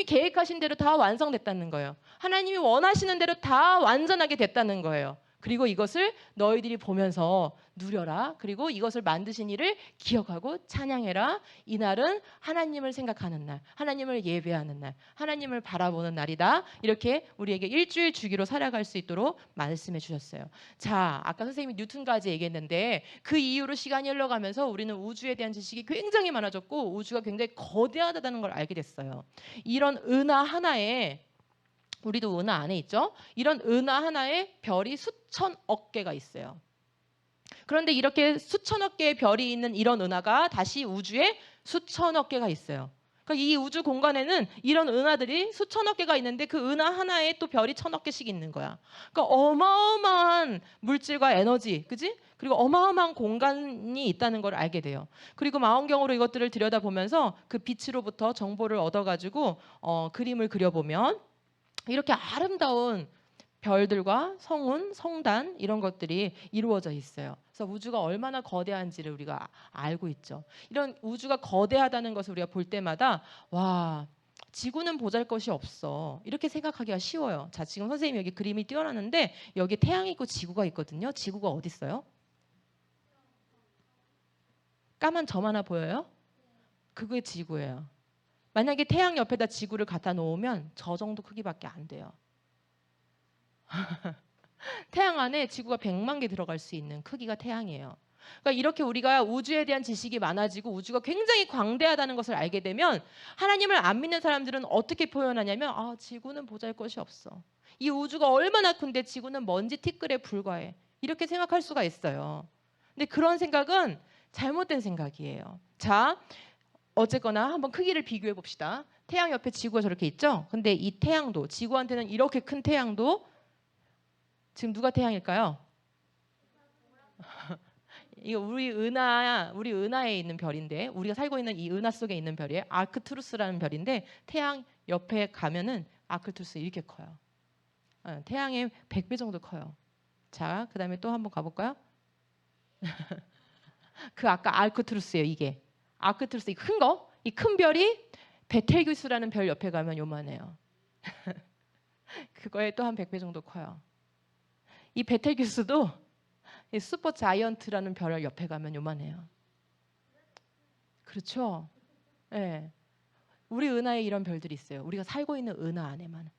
계획하신 대로 다 완성됐다는 거예요. 하나님이 원하시는 대로 다 완전하게 됐다는 거예요. 그리고 이것을 너희들이 보면서 누려라. 그리고 이것을 만드신 이를 기억하고 찬양해라. 이날은 하나님을 생각하는 날, 하나님을 예배하는 날, 하나님을 바라보는 날이다. 이렇게 우리에게 일주일 주기로 살아갈 수 있도록 말씀해 주셨어요. 자, 아까 선생님이 뉴턴까지 얘기했는데 그 이후로 시간이 흘러가면서 우리는 우주에 대한 지식이 굉장히 많아졌고 우주가 굉장히 거대하다는 걸 알게 됐어요. 이런 은하 하나에, 우리도 은하 안에 있죠. 이런 은하 하나에 별이 수천억 개가 있어요. 그런데 이렇게 수천억 개의 별이 있는 이런 은하가 다시 우주에 수천억 개가 있어요. 그러니까 이 우주 공간에는 이런 은하들이 수천억 개가 있는데 그 은하 하나에 또 별이 천억 개씩 있는 거야. 그러니까 어마어마한 물질과 에너지, 그지? 그리고 어마어마한 공간이 있다는 걸 알게 돼요. 그리고 망원경으로 이것들을 들여다보면서 그 빛으로부터 정보를 얻어가지고 그림을 그려보면 이렇게 아름다운 별들과 성운, 성단 이런 것들이 이루어져 있어요. 그래서 우주가 얼마나 거대한지를 우리가 알고 있죠. 이런 우주가 거대하다는 것을 우리가 볼 때마다 와, 지구는 보잘것이 없어. 이렇게 생각하기가 쉬워요. 자, 지금 선생님이 여기 그림이 띄워놨는데 여기 태양이 있고 지구가 있거든요. 지구가 어디 있어요? 까만 점 하나 보여요? 그게 지구예요. 만약에 태양 옆에다 지구를 갖다 놓으면 저 정도 크기밖에 안 돼요. 태양 안에 지구가 100만 개 들어갈 수 있는 크기가 태양이에요. 그러니까 이렇게 우리가 우주에 대한 지식이 많아지고 우주가 굉장히 광대하다는 것을 알게 되면 하나님을 안 믿는 사람들은 어떻게 표현하냐면 지구는 보잘것이 없어. 이 우주가 얼마나 큰데 지구는 먼지 티끌에 불과해. 이렇게 생각할 수가 있어요. 근데 그런 생각은 잘못된 생각이에요. 자, 어쨌거나 한번 크기를 비교해 봅시다. 태양 옆에 지구가 저렇게 있죠? 근데 이 태양도, 지구한테는 이렇게 큰 태양도 지금 누가 태양일까요? 이거 우리 은하에 있는 별인데, 우리가 살고 있는 이 은하 속에 있는 별이에요. 아크투루스라는 별인데 태양 옆에 가면은 아크투루스 이렇게 커요. 태양의 100배 정도 커요. 자, 그다음에 또 한번 가볼까요? 그 아까 아크투루스예요. 이게 아크투루스, 이 큰 거, 이 큰 별이 베텔기우스라는 별 옆에 가면 요만해요. 그거에 또 한 100배 정도 커요. 이 베텔기우스도 이 슈퍼 자이언트라는 별 옆에 가면 요만해요. 그렇죠? 예. 우리 은하에 이런 별들이 있어요. 우리가 살고 있는 은하 안에만.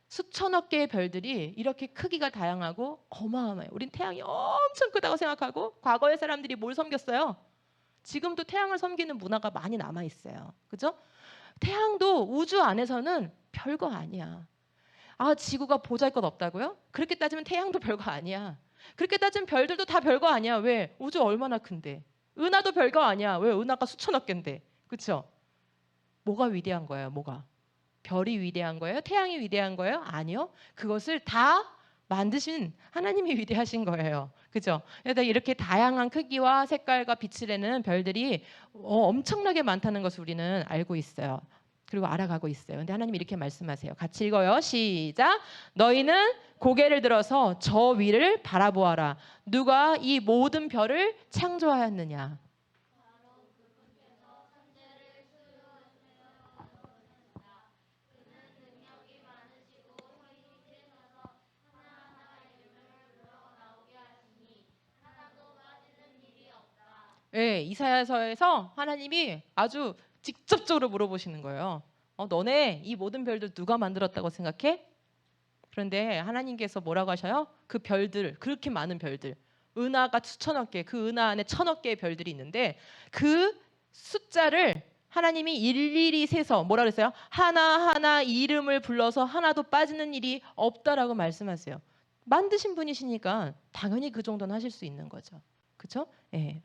수천억 개의 별들이 이렇게 크기가 다양하고 어마어마해요. 우린 태양이 엄청 크다고 생각하고 과거의 사람들이 뭘 섬겼어요? 지금도 태양을 섬기는 문화가 많이 남아 있어요. 그죠? 태양도 우주 안에서는 별거 아니야. 아, 지구가 보잘것없다고요? 그렇게 따지면 태양도 별거 아니야. 그렇게 따지면 별들도 다 별거 아니야. 왜? 우주 얼마나 큰데. 은하도 별거 아니야. 왜? 은하가 수천억 개인데. 그렇죠? 뭐가 위대한 거예요? 뭐가? 별이 위대한 거예요? 태양이 위대한 거예요? 아니요. 그것을 다 만드신 하나님이 위대하신 거예요. 그죠? 그래서 이렇게 다양한 크기와 색깔과 빛을 내는 별들이 엄청나게 많다는 것을 우리는 알고 있어요. 그리고 알아가고 있어요. 근데 하나님이 이렇게 말씀하세요. 같이 읽어요. 시작. 너희는 고개를 들어서 저 위를 바라보아라. 누가 이 모든 별을 창조하였느냐? 네, 이사야서에서 하나님이 아주 직접적으로 물어보시는 거예요. 너네 이 모든 별들 누가 만들었다고 생각해? 그런데 하나님께서 뭐라고 하셔요? 그 별들, 그렇게 많은 별들, 은하가 수천억 개, 그 은하 안에 천억 개의 별들이 있는데 그 숫자를 하나님이 일일이 세서 뭐라 그랬어요? 하나하나 이름을 불러서 하나도 빠지는 일이 없다라고 말씀하세요. 만드신 분이시니까 당연히 그 정도는 하실 수 있는 거죠. 그렇죠? 예.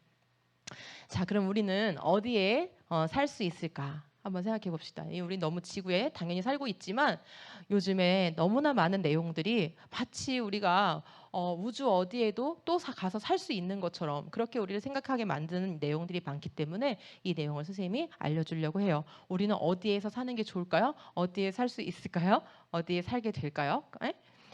자, 그럼 우리는 어디에 살 수 있을까? 한번 생각해 봅시다. 우리 너무 지구에 당연히 살고 있지만 요즘에 너무나 많은 내용들이 마치 우리가 우주 어디에도 또 가서 살 수 있는 것처럼 그렇게 우리를 생각하게 만드는 내용들이 많기 때문에 이 내용을 선생님이 알려주려고 해요. 우리는 어디에서 사는 게 좋을까요? 어디에 살 수 있을까요? 어디에 살게 될까요? 에?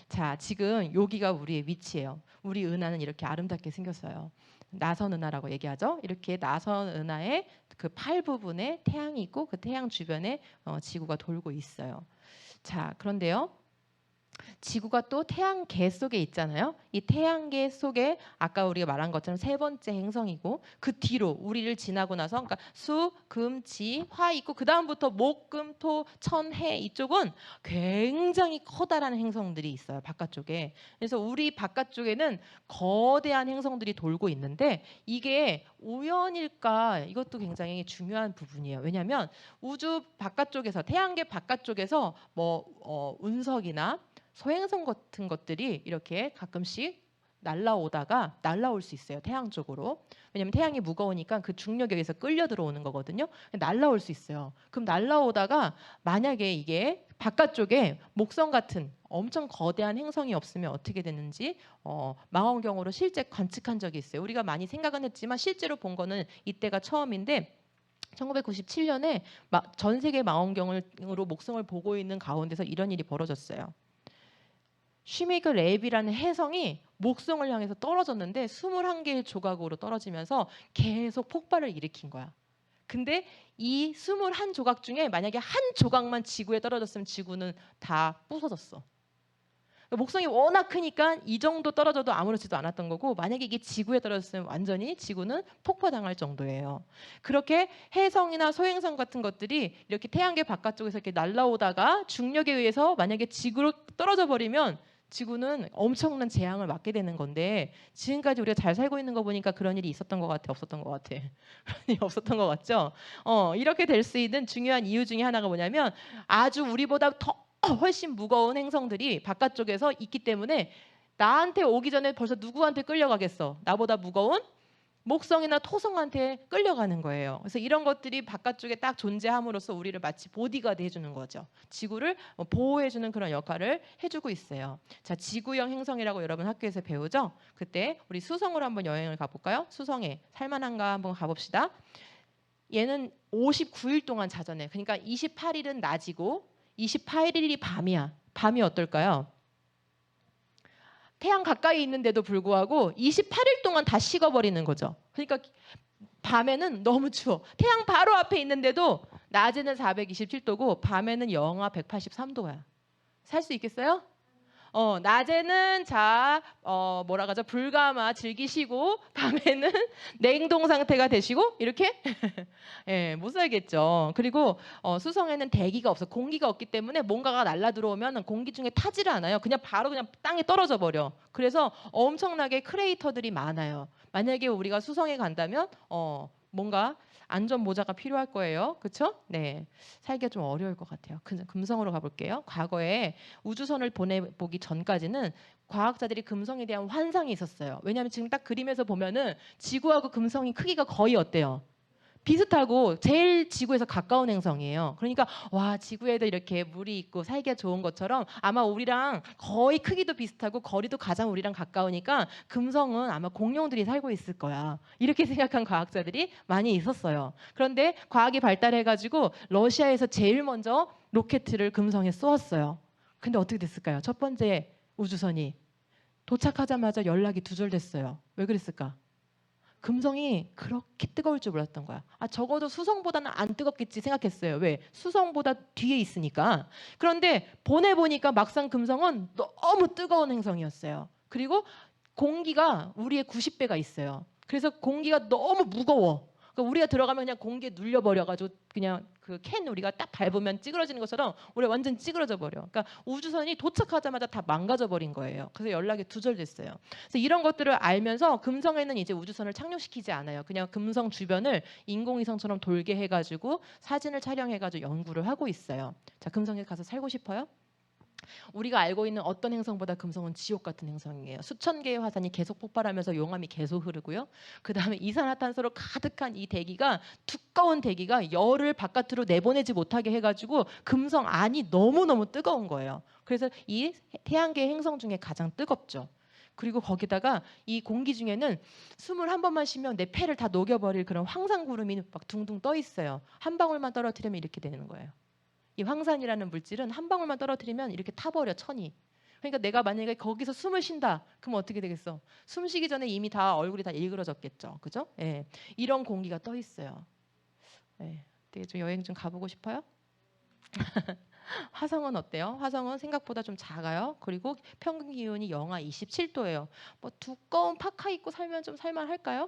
자, 지금 여기가 우리의 위치예요. 우리 은하는 이렇게 아름답게 생겼어요. 나선 은하라고 얘기하죠. 이렇게 나선 은하의 그 팔 부분에 태양이 있고 그 태양 주변에 지구가 돌고 있어요. 자, 그런데요. 지구가 또 태양계 속에 있잖아요. 이 태양계 속에 아까 우리가 말한 것처럼 세 번째 행성이고 그 뒤로 우리를 지나고 나서 그러니까 수, 금, 지, 화 있고 그 다음부터 목, 금, 토, 천, 해 이쪽은 굉장히 커다란 행성들이 있어요. 바깥쪽에. 그래서 우리 바깥쪽에는 거대한 행성들이 돌고 있는데 이게 우연일까? 이것도 굉장히 중요한 부분이에요. 왜냐하면 우주 바깥쪽에서 태양계 바깥쪽에서 운석이나 소행성 같은 것들이 이렇게 가끔씩 날라올 수 있어요. 태양 쪽으로. 왜냐하면 태양이 무거우니까 그 중력에 의해서 끌려 들어오는 거거든요. 날라올 수 있어요. 그럼 날라오다가 만약에 이게 바깥쪽에 목성 같은 엄청 거대한 행성이 없으면 어떻게 되는지 망원경으로 실제 관측한 적이 있어요. 우리가 많이 생각은 했지만 실제로 본 거는 이때가 처음인데 1997년에 전 세계 망원경으로 목성을 보고 있는 가운데서 이런 일이 벌어졌어요. 쉬메이커 랩이라는 혜성이 목성을 향해서 떨어졌는데 21개의 조각으로 떨어지면서 계속 폭발을 일으킨 거야. 근데 이 21조각 중에 만약에 한 조각만 지구에 떨어졌으면 지구는 다 부서졌어. 목성이 워낙 크니까 이 정도 떨어져도 아무렇지도 않았던 거고 만약에 이게 지구에 떨어졌으면 완전히 지구는 폭파당할 정도예요. 그렇게 혜성이나 소행성 같은 것들이 이렇게 태양계 바깥쪽에서 이렇게 날아오다가 중력에 의해서 만약에 지구로 떨어져 버리면 지구는 엄청난 재앙을 맞게 되는 건데 지금까지 우리가 잘 살고 있는 거 보니까 그런 일이 있었던 것 같아? 없었던 것 같아? 그런 일이 없었던 것 같죠? 이렇게 될 수 있는 중요한 이유 중에 하나가 뭐냐면 아주 우리보다 더 훨씬 무거운 행성들이 바깥쪽에서 있기 때문에 나한테 오기 전에 벌써 누구한테 끌려가겠어? 나보다 무거운 목성이나 토성한테 끌려가는 거예요. 그래서 이런 것들이 바깥쪽에 딱 존재함으로써 우리를 마치 보디가드 해주는 거죠. 지구를 보호해주는 그런 역할을 해주고 있어요. 자, 지구형 행성이라고 여러분 학교에서 배우죠? 그때 우리 수성으로 한번 여행을 가볼까요? 수성에 살만한가 한번 가봅시다. 얘는 59일 동안 자전해. 그러니까 28일은 낮이고 28일이 밤이야. 밤이 어떨까요? 태양 가까이 있는데도 불구하고 28일 동안 다 식어버리는 거죠. 그러니까 밤에는 너무 추워. 태양 바로 앞에 있는데도 낮에는 427도고 밤에는 영하 183도야. 살 수 있겠어요? 낮에는 뭐라 하죠? 불가마 즐기시고 밤에는 냉동 상태가 되시고 이렇게 예, 못 살겠죠. 그리고 수성에는 대기가 없어. 공기가 없기 때문에 뭔가가 날라 들어오면 공기 중에 타지를 않아요. 그냥 바로 그냥 땅에 떨어져 버려. 그래서 엄청나게 크레이터들이 많아요. 만약에 우리가 수성에 간다면 뭔가 안전 모자가 필요할 거예요. 그렇죠? 네. 살기가 좀 어려울 것 같아요. 금성으로 가볼게요. 과거에 우주선을 보내보기 전까지는 과학자들이 금성에 대한 환상이 있었어요. 왜냐하면 지금 딱 그림에서 보면은 지구하고 금성이 크기가 거의 어때요? 비슷하고 제일 지구에서 가까운 행성이에요. 그러니까 와, 지구에도 이렇게 물이 있고 살기가 좋은 것처럼 아마 우리랑 거의 크기도 비슷하고 거리도 가장 우리랑 가까우니까 금성은 아마 공룡들이 살고 있을 거야. 이렇게 생각한 과학자들이 많이 있었어요. 그런데 과학이 발달해가지고 러시아에서 제일 먼저 로켓을 금성에 쏘았어요. 근데 어떻게 됐을까요? 첫 번째 우주선이 도착하자마자 연락이 두절됐어요. 왜 그랬을까? 금성이 그렇게 뜨거울 줄 몰랐던 거야. 적어도 수성보다는 안 뜨겁겠지 생각했어요. 왜? 수성보다 뒤에 있으니까. 그런데 보내보니까 막상 금성은 너무 뜨거운 행성이었어요. 그리고 공기가 우리의 90배가 있어요. 그래서 공기가 너무 무거워. 그러니까 우리가 들어가면 그냥 공기에 눌려버려가지고 그냥 그 캔 우리가 딱 밟으면 찌그러지는 것처럼 우리가 완전 찌그러져 버려. 그러니까 우주선이 도착하자마자 다 망가져 버린 거예요. 그래서 연락이 두절됐어요. 그래서 이런 것들을 알면서 금성에는 이제 우주선을 착륙시키지 않아요. 그냥 금성 주변을 인공위성처럼 돌게 해가지고 사진을 촬영해가지고 연구를 하고 있어요. 자, 금성에 가서 살고 싶어요? 우리가 알고 있는 어떤 행성보다 금성은 지옥 같은 행성이에요. 수천 개의 화산이 계속 폭발하면서 용암이 계속 흐르고요. 그 다음에 이산화탄소로 가득한 이 대기가 두꺼운 대기가 열을 바깥으로 내보내지 못하게 해가지고 금성 안이 너무너무 뜨거운 거예요. 그래서 이 태양계 행성 중에 가장 뜨겁죠. 그리고 거기다가 이 공기 중에는 숨을 한 번만 쉬면 내 폐를 다 녹여버릴 그런 황산구름이 막 둥둥 떠 있어요. 한 방울만 떨어뜨리면 이렇게 되는 거예요. 이 황산이라는 물질은 한 방울만 떨어뜨리면 이렇게 타버려, 천이. 그러니까 내가 만약에 거기서 숨을 쉰다, 그럼 어떻게 되겠어? 숨 쉬기 전에 이미 다 얼굴이 다 일그러졌겠죠, 그죠? 예, 이런 공기가 떠 있어요. 예, 되게 좀 여행 좀 가보고 싶어요? 화성은 어때요? 화성은 생각보다 좀 작아요. 그리고 평균 기온이 영하 27도예요. 뭐 두꺼운 파카 입고 살면 좀 살만할까요?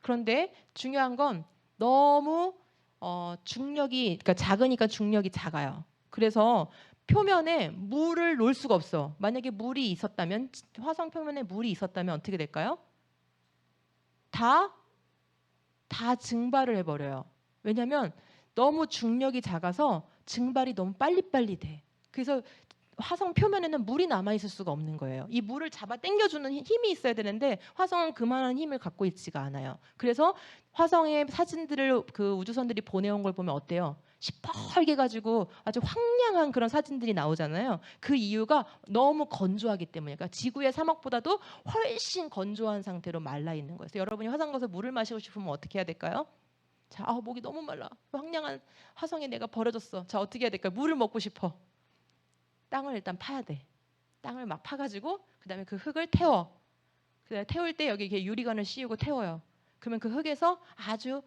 그런데 중요한 건 너무 중력이, 그러니까 작으니까 중력이 작아요. 그래서 표면에 물을 놓을 수가 없어. 만약에 물이 있었다면, 화성 표면에 물이 있었다면 어떻게 될까요? 다 증발을 해버려요. 왜냐하면 너무 중력이 작아서 증발이 너무 빨리빨리 돼. 그래서 화성 표면에는 물이 남아있을 수가 없는 거예요. 이 물을 잡아 당겨주는 힘이 있어야 되는데 화성은 그만한 힘을 갖고 있지가 않아요. 그래서 화성의 사진들을 그 우주선들이 보내온 걸 보면 어때요? 시뻘게 가지고 아주 황량한 그런 사진들이 나오잖아요. 그 이유가 너무 건조하기 때문에, 그러니까 지구의 사막보다도 훨씬 건조한 상태로 말라 있는 거예요. 그래서 여러분이 화성 가서 물을 마시고 싶으면 어떻게 해야 될까요? 자, 목이 너무 말라. 황량한 화성에 내가 버려졌어. 자, 어떻게 해야 될까요? 물을 먹고 싶어. 땅을 일단 파야 돼. 땅을 막 파가지고 그다음에 그 흙을 태워. 그다음에 태울 때 여기 이렇게 유리관을 씌우고 태워요. 그러면 그 흙에서 아주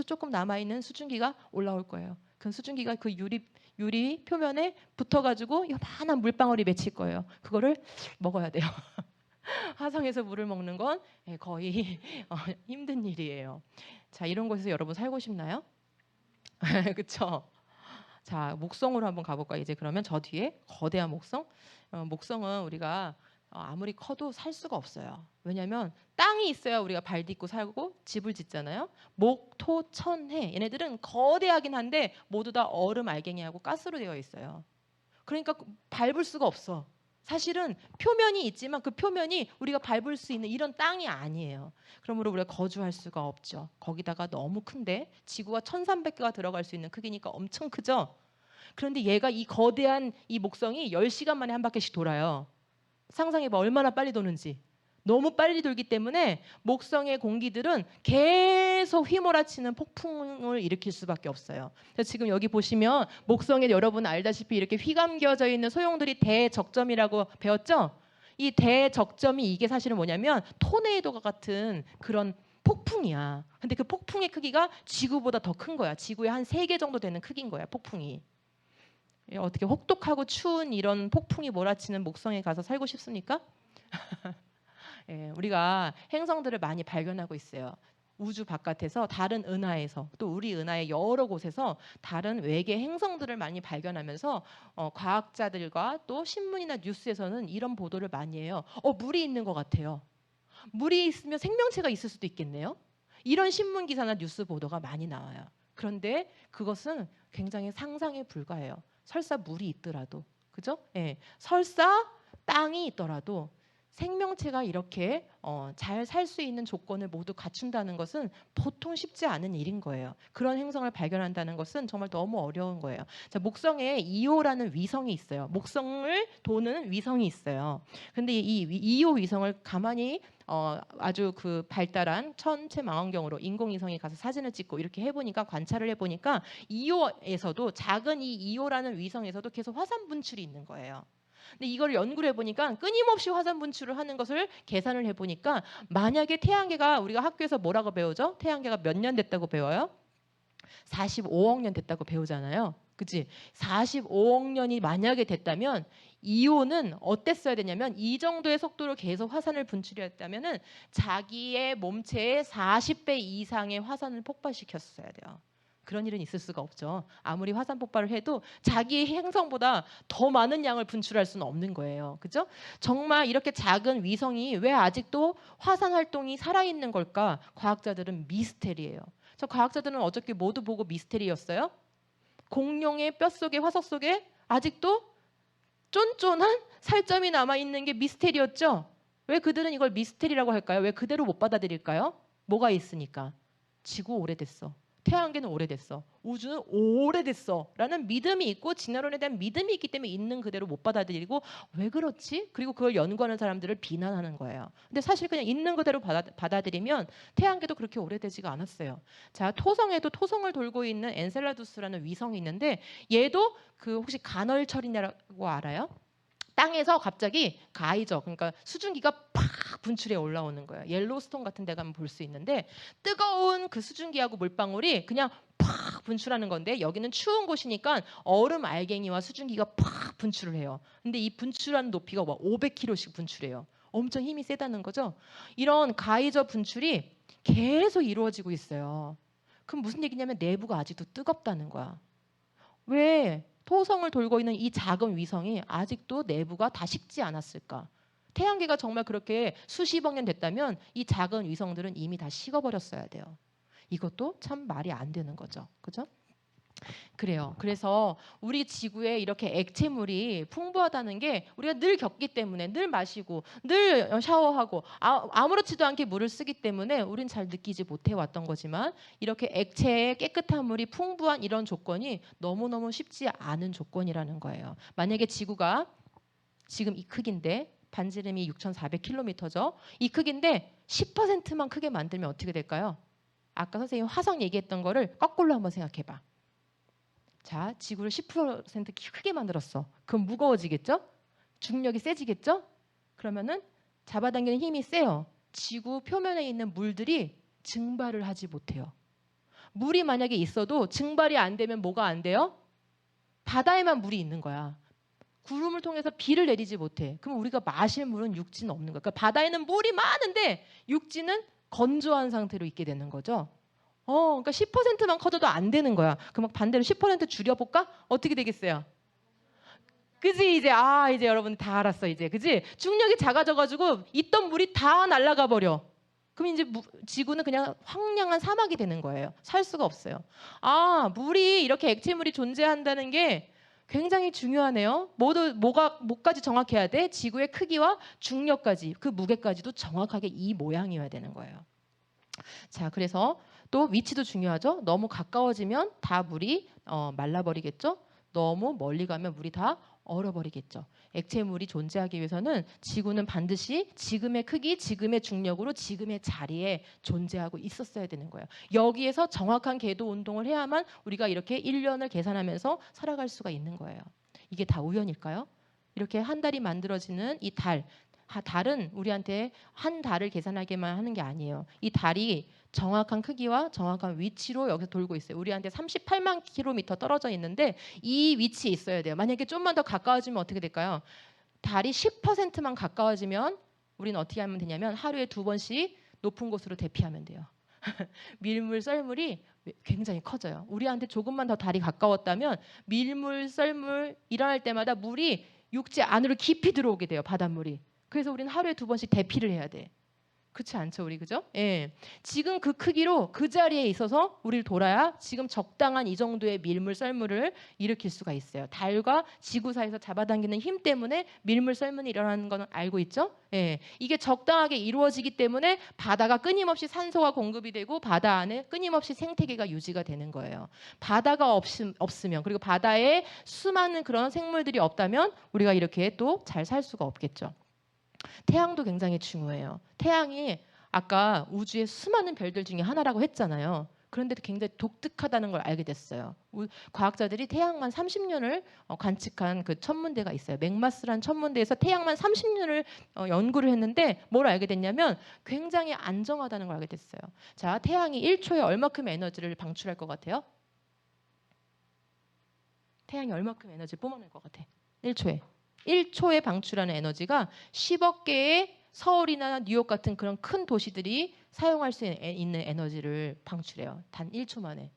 조금 남아 있는 수증기가 올라올 거예요. 그 수증기가 그 유리 표면에 붙어가지고 요만한 물방울이 맺힐 거예요. 그거를 먹어야 돼요. 화성에서 물을 먹는 건 거의 힘든 일이에요. 자, 이런 곳에서 여러분 살고 싶나요? 그렇죠? 자, 목성으로 한번 가볼까요? 이제 그러면 저 뒤에 거대한 목성. 목성은 우리가 아무리 커도 살 수가 없어요. 왜냐하면 땅이 있어야 우리가 발 딛고 살고 집을 짓잖아요. 목, 토, 천, 해. 얘네들은 거대하긴 한데 모두 다 얼음, 알갱이하고 가스로 되어 있어요. 그러니까 밟을 수가 없어. 사실은 표면이 있지만 그 표면이 우리가 밟을 수 있는 이런 땅이 아니에요. 그러므로 우리가 거주할 수가 없죠. 거기다가 너무 큰데 지구가 1300개가 들어갈 수 있는 크기니까 엄청 크죠. 그런데 얘가 이 거대한 이 목성이 10시간 만에 한 바퀴씩 돌아요. 상상해봐, 얼마나 빨리 도는지. 너무 빨리 돌기 때문에 목성의 공기들은 계속 휘몰아치는 폭풍을 일으킬 수밖에 없어요. 지금 여기 보시면 목성에 여러분 알다시피 이렇게 휘감겨져 있는 소용돌이 대적점이라고 배웠죠? 이 대적점이 이게 사실은 뭐냐면 토네이도가 같은 그런 폭풍이야. 근데 그 폭풍의 크기가 지구보다 더 큰 거야. 지구의 한 3개 정도 되는 크기인 거야, 폭풍이. 어떻게 혹독하고 추운 이런 폭풍이 몰아치는 목성에 가서 살고 싶습니까? 예, 우리가 행성들을 많이 발견하고 있어요. 우주 바깥에서 다른 은하에서 또 우리 은하의 여러 곳에서 다른 외계 행성들을 많이 발견하면서 과학자들과 또 신문이나 뉴스에서는 이런 보도를 많이 해요. 물이 있는 것 같아요. 물이 있으면 생명체가 있을 수도 있겠네요. 이런 신문 기사나 뉴스 보도가 많이 나와요. 그런데 그것은 굉장히 상상에 불과해요. 설사 물이 있더라도, 그죠? 예, 설사 땅이 있더라도 생명체가 이렇게 잘 살 수 있는 조건을 모두 갖춘다는 것은 보통 쉽지 않은 일인 거예요. 그런 행성을 발견한다는 것은 정말 너무 어려운 거예요. 자, 목성에 이오라는 위성이 있어요. 목성을 도는 위성이 있어요. 근데 이 이오 위성을 가만히 아주 그 발달한 천체 망원경으로 인공위성이 가서 사진을 찍고 이렇게 해보니까 관찰을 해보니까 이오에서도 작은 이 이오라는 위성에서도 계속 화산 분출이 있는 거예요. 근데 이걸 연구를 해보니까 끊임없이 화산 분출을 하는 것을 계산을 해보니까 만약에 태양계가 우리가 학교에서 뭐라고 배우죠? 태양계가 몇 년 됐다고 배워요? 45억 년 됐다고 배우잖아요. 그치? 45억 년이 만약에 됐다면 이오는 어땠어야 되냐면 이 정도의 속도로 계속 화산을 분출했다면은 자기의 몸체의 40배 이상의 화산을 폭발시켰어야 돼요. 그런 일은 있을 수가 없죠. 아무리 화산 폭발을 해도 자기 행성보다 더 많은 양을 분출할 수는 없는 거예요. 그죠? 정말 이렇게 작은 위성이 왜 아직도 화산 활동이 살아있는 걸까? 과학자들은 미스테리예요. 저 과학자들은 어저께 모두 보고 미스테리였어요. 공룡의 뼛속에 화석 속에 아직도 쫀쫀한 살점이 남아있는 게 미스테리였죠. 왜 그들은 이걸 미스테리라고 할까요? 왜 그대로 못 받아들일까요? 뭐가 있으니까. 지구 오래됐어. 태양계는 오래됐어. 우주는 오래됐어. 라는 믿음이 있고 진화론에 대한 믿음이 있기 때문에 있는 그대로 못 받아들이고 왜 그렇지? 그리고 그걸 연구하는 사람들을 비난하는 거예요. 근데 사실 그냥 있는 그대로 받아들이면 태양계도 그렇게 오래되지가 않았어요. 자, 토성에도 토성을 돌고 있는 엔셀라두스라는 위성이 있는데 얘도 그 혹시 간헐철이냐고 알아요? 땅에서 갑자기 가이저, 그러니까 수증기가 팍 분출해 올라오는 거예요. 옐로스톤 같은 데 가면 볼 수 있는데 뜨거운 그 수증기하고 물방울이 그냥 팍 분출하는 건데 여기는 추운 곳이니까 얼음 알갱이와 수증기가 팍 분출을 해요. 근데 이 분출하는 높이가 500km씩 분출해요. 엄청 힘이 세다는 거죠. 이런 가이저 분출이 계속 이루어지고 있어요. 그럼 무슨 얘기냐면 내부가 아직도 뜨겁다는 거야. 왜 토성을 돌고 있는 이 작은 위성이 아직도 내부가 다 식지 않았을까? 태양계가 정말 그렇게 수십억 년 됐다면 이 작은 위성들은 이미 다 식어버렸어야 돼요. 이것도 참 말이 안 되는 거죠. 그죠? 그래요. 그래서 우리 지구에 이렇게 액체물이 풍부하다는 게 우리가 늘 겪기 때문에 늘 마시고 늘 샤워하고 아무렇지도 않게 물을 쓰기 때문에 우린 잘 느끼지 못해 왔던 거지만 이렇게 액체의 깨끗한 물이 풍부한 이런 조건이 너무너무 쉽지 않은 조건이라는 거예요. 만약에 지구가 지금 이 크기인데 반지름이 6,400km죠. 이 크기인데 10%만 크게 만들면 어떻게 될까요? 아까 선생님 화성 얘기했던 거를 거꾸로 한번 생각해봐. 자, 지구를 10% 크게 만들었어. 그럼 무거워지겠죠? 중력이 세지겠죠? 그러면은 잡아당기는 힘이 세요. 지구 표면에 있는 물들이 증발을 하지 못해요. 물이 만약에 있어도 증발이 안 되면 뭐가 안 돼요? 바다에만 물이 있는 거야. 구름을 통해서 비를 내리지 못해. 그럼 우리가 마실 물은 육지는 없는 거야. 그러니까 바다에는 물이 많은데 육지는 건조한 상태로 있게 되는 거죠. 그러니까 10%만 커져도 안 되는 거야. 그럼 반대로 10% 줄여볼까? 어떻게 되겠어요? 그지? 이제 여러분 다 알았어 이제. 그지? 중력이 작아져가지고 있던 물이 다 날아가 버려. 그럼 이제 지구는 그냥 황량한 사막이 되는 거예요. 살 수가 없어요. 물이 이렇게 액체물이 존재한다는 게 굉장히 중요하네요. 뭐까지 정확해야 돼? 지구의 크기와 중력까지, 그 무게까지도 정확하게 이 모양이어야 되는 거예요. 자, 그래서 또 위치도 중요하죠. 너무 가까워지면 다 물이 말라버리겠죠. 너무 멀리 가면 물이 다 얼어버리겠죠. 액체물이 존재하기 위해서는 지구는 반드시 지금의 크기, 지금의 중력으로 지금의 자리에 존재하고 있었어야 되는 거예요. 여기에서 정확한 궤도 운동을 해야만 우리가 이렇게 1년을 계산하면서 살아갈 수가 있는 거예요. 이게 다 우연일까요? 이렇게 한 달이 만들어지는 이 달은 우리한테 한 달을 계산하게만 하는 게 아니에요. 이 달이 정확한 크기와 정확한 위치로 여기서 돌고 있어요. 우리한테 38만 킬로미터 떨어져 있는데 이 위치에 있어야 돼요. 만약에 좀만 더 가까워지면 어떻게 될까요? 달이 10%만 가까워지면 우리는 어떻게 하면 되냐면 하루에 2번씩 높은 곳으로 대피하면 돼요. 밀물 썰물이 굉장히 커져요. 우리한테 조금만 더 달이 가까웠다면 밀물 썰물 일어날 때마다 물이 육지 안으로 깊이 들어오게 돼요. 바닷물이. 그래서 우리는 하루에 2번씩 대피를 해야 돼. 그렇지 않죠, 우리 그죠? 예. 지금 그 크기로 그 자리에 있어서 우리를 돌아야 지금 적당한 이 정도의 밀물 썰물을 일으킬 수가 있어요. 달과 지구 사이에서 잡아당기는 힘 때문에 밀물 썰물이 일어나는 건 알고 있죠? 예. 이게 적당하게 이루어지기 때문에 바다가 끊임없이 산소가 공급이 되고 바다 안에 끊임없이 생태계가 유지가 되는 거예요. 바다가 없으면 그리고 바다에 수많은 그런 생물들이 없다면 우리가 이렇게 또 잘 살 수가 없겠죠. 태양도 굉장히 중요해요. 태양이 아까 우주의 수많은 별들 중에 하나라고 했잖아요. 그런데도 굉장히 독특하다는 걸 알게 됐어요. 과학자들이 태양만 30년을 관측한 그 천문대가 있어요. 맥마스라는 천문대에서 태양만 30년을 연구를 했는데 뭘 알게 됐냐면 굉장히 안정하다는 걸 알게 됐어요. 자, 태양이 1초에 얼마큼의 에너지를 방출할 것 같아요? 태양이 얼마큼 에너지를 뿜어낼 것 같아? 1초에 방출하는 에너지가 10억 개의 서울이나 뉴욕 같은 그런 큰 도시들이 사용할 수 있는 에너지를 방출해요. 단 1초 만에.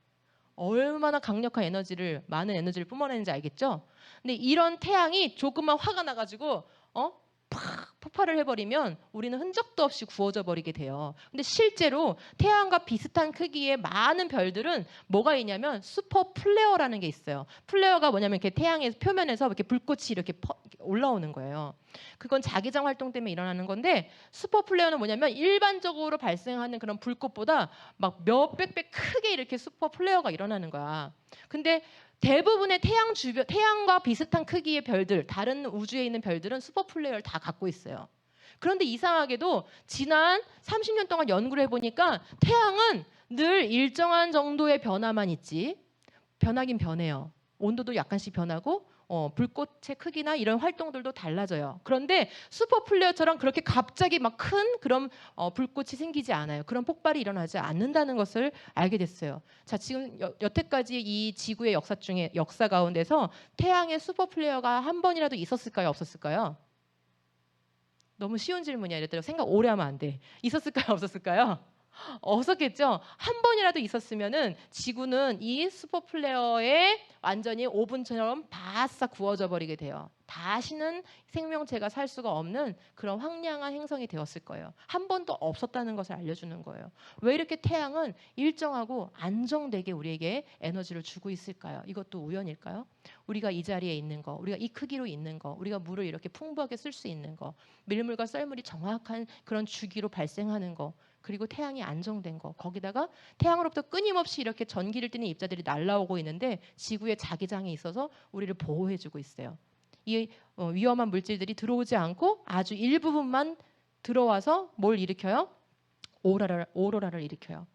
얼마나 강력한 에너지를, 많은 에너지를 뿜어내는지 알겠죠? 근데 이런 태양이 조금만 화가 나가지고 팍 폭발을 해버리면 우리는 흔적도 없이 구워져 버리게 돼요. 근데 실제로 태양과 비슷한 크기의 많은 별들은 뭐가 있냐면 슈퍼 플레어라는 게 있어요. 플레어가 뭐냐면 이렇게 태양의 표면에서 이렇게 불꽃이 이렇게 올라오는 거예요. 그건 자기장 활동 때문에 일어나는 건데 슈퍼 플레어는 뭐냐면 일반적으로 발생하는 그런 불꽃보다 막 몇백 배 크게 이렇게 슈퍼 플레어가 일어나는 거야. 근데 대부분의 태양과 비슷한 크기의 별들, 다른 우주에 있는 별들은 슈퍼플레이어를 다 갖고 있어요. 그런데 이상하게도 지난 30년 동안 연구를 해보니까 태양은 늘 일정한 정도의 변화만 있지, 변하긴 변해요. 온도도 약간씩 변하고 불꽃의 크기나 이런 활동들도 달라져요. 그런데 슈퍼플레어처럼 그렇게 갑자기 막 큰 그런 불꽃이 생기지 않아요. 그런 폭발이 일어나지 않는다는 것을 알게 됐어요. 자, 지금 여태까지 이 지구의 역사 가운데서 태양의 슈퍼플레어가 한 번이라도 있었을까요? 없었을까요? 너무 쉬운 질문이야. 이랬더니 생각 오래 하면 안 돼. 있었을까요? 없었을까요? 없었겠죠. 한 번이라도 있었으면은 지구는 이 슈퍼플레어에 완전히 오븐처럼 바싹 구워져 버리게 돼요. 다시는 생명체가 살 수가 없는 그런 황량한 행성이 되었을 거예요. 한 번도 없었다는 것을 알려주는 거예요. 왜 이렇게 태양은 일정하고 안정되게 우리에게 에너지를 주고 있을까요? 이것도 우연일까요? 우리가 이 자리에 있는 거, 우리가 이 크기로 있는 거, 우리가 물을 이렇게 풍부하게 쓸 수 있는 거, 밀물과 썰물이 정확한 그런 주기로 발생하는 거, 그리고 태양이 안정된 거, 거기다가 태양으로부터 끊임없이 이렇게 전기를 띠는 입자들이 날아오고 있는데 지구에 자기장이 있어서 우리를 보호해주고 있어요. 이 위험한 물질들이 들어오지 않고 아주 일부분만 들어와서 뭘 일으켜요? 오로라를 일으켜요.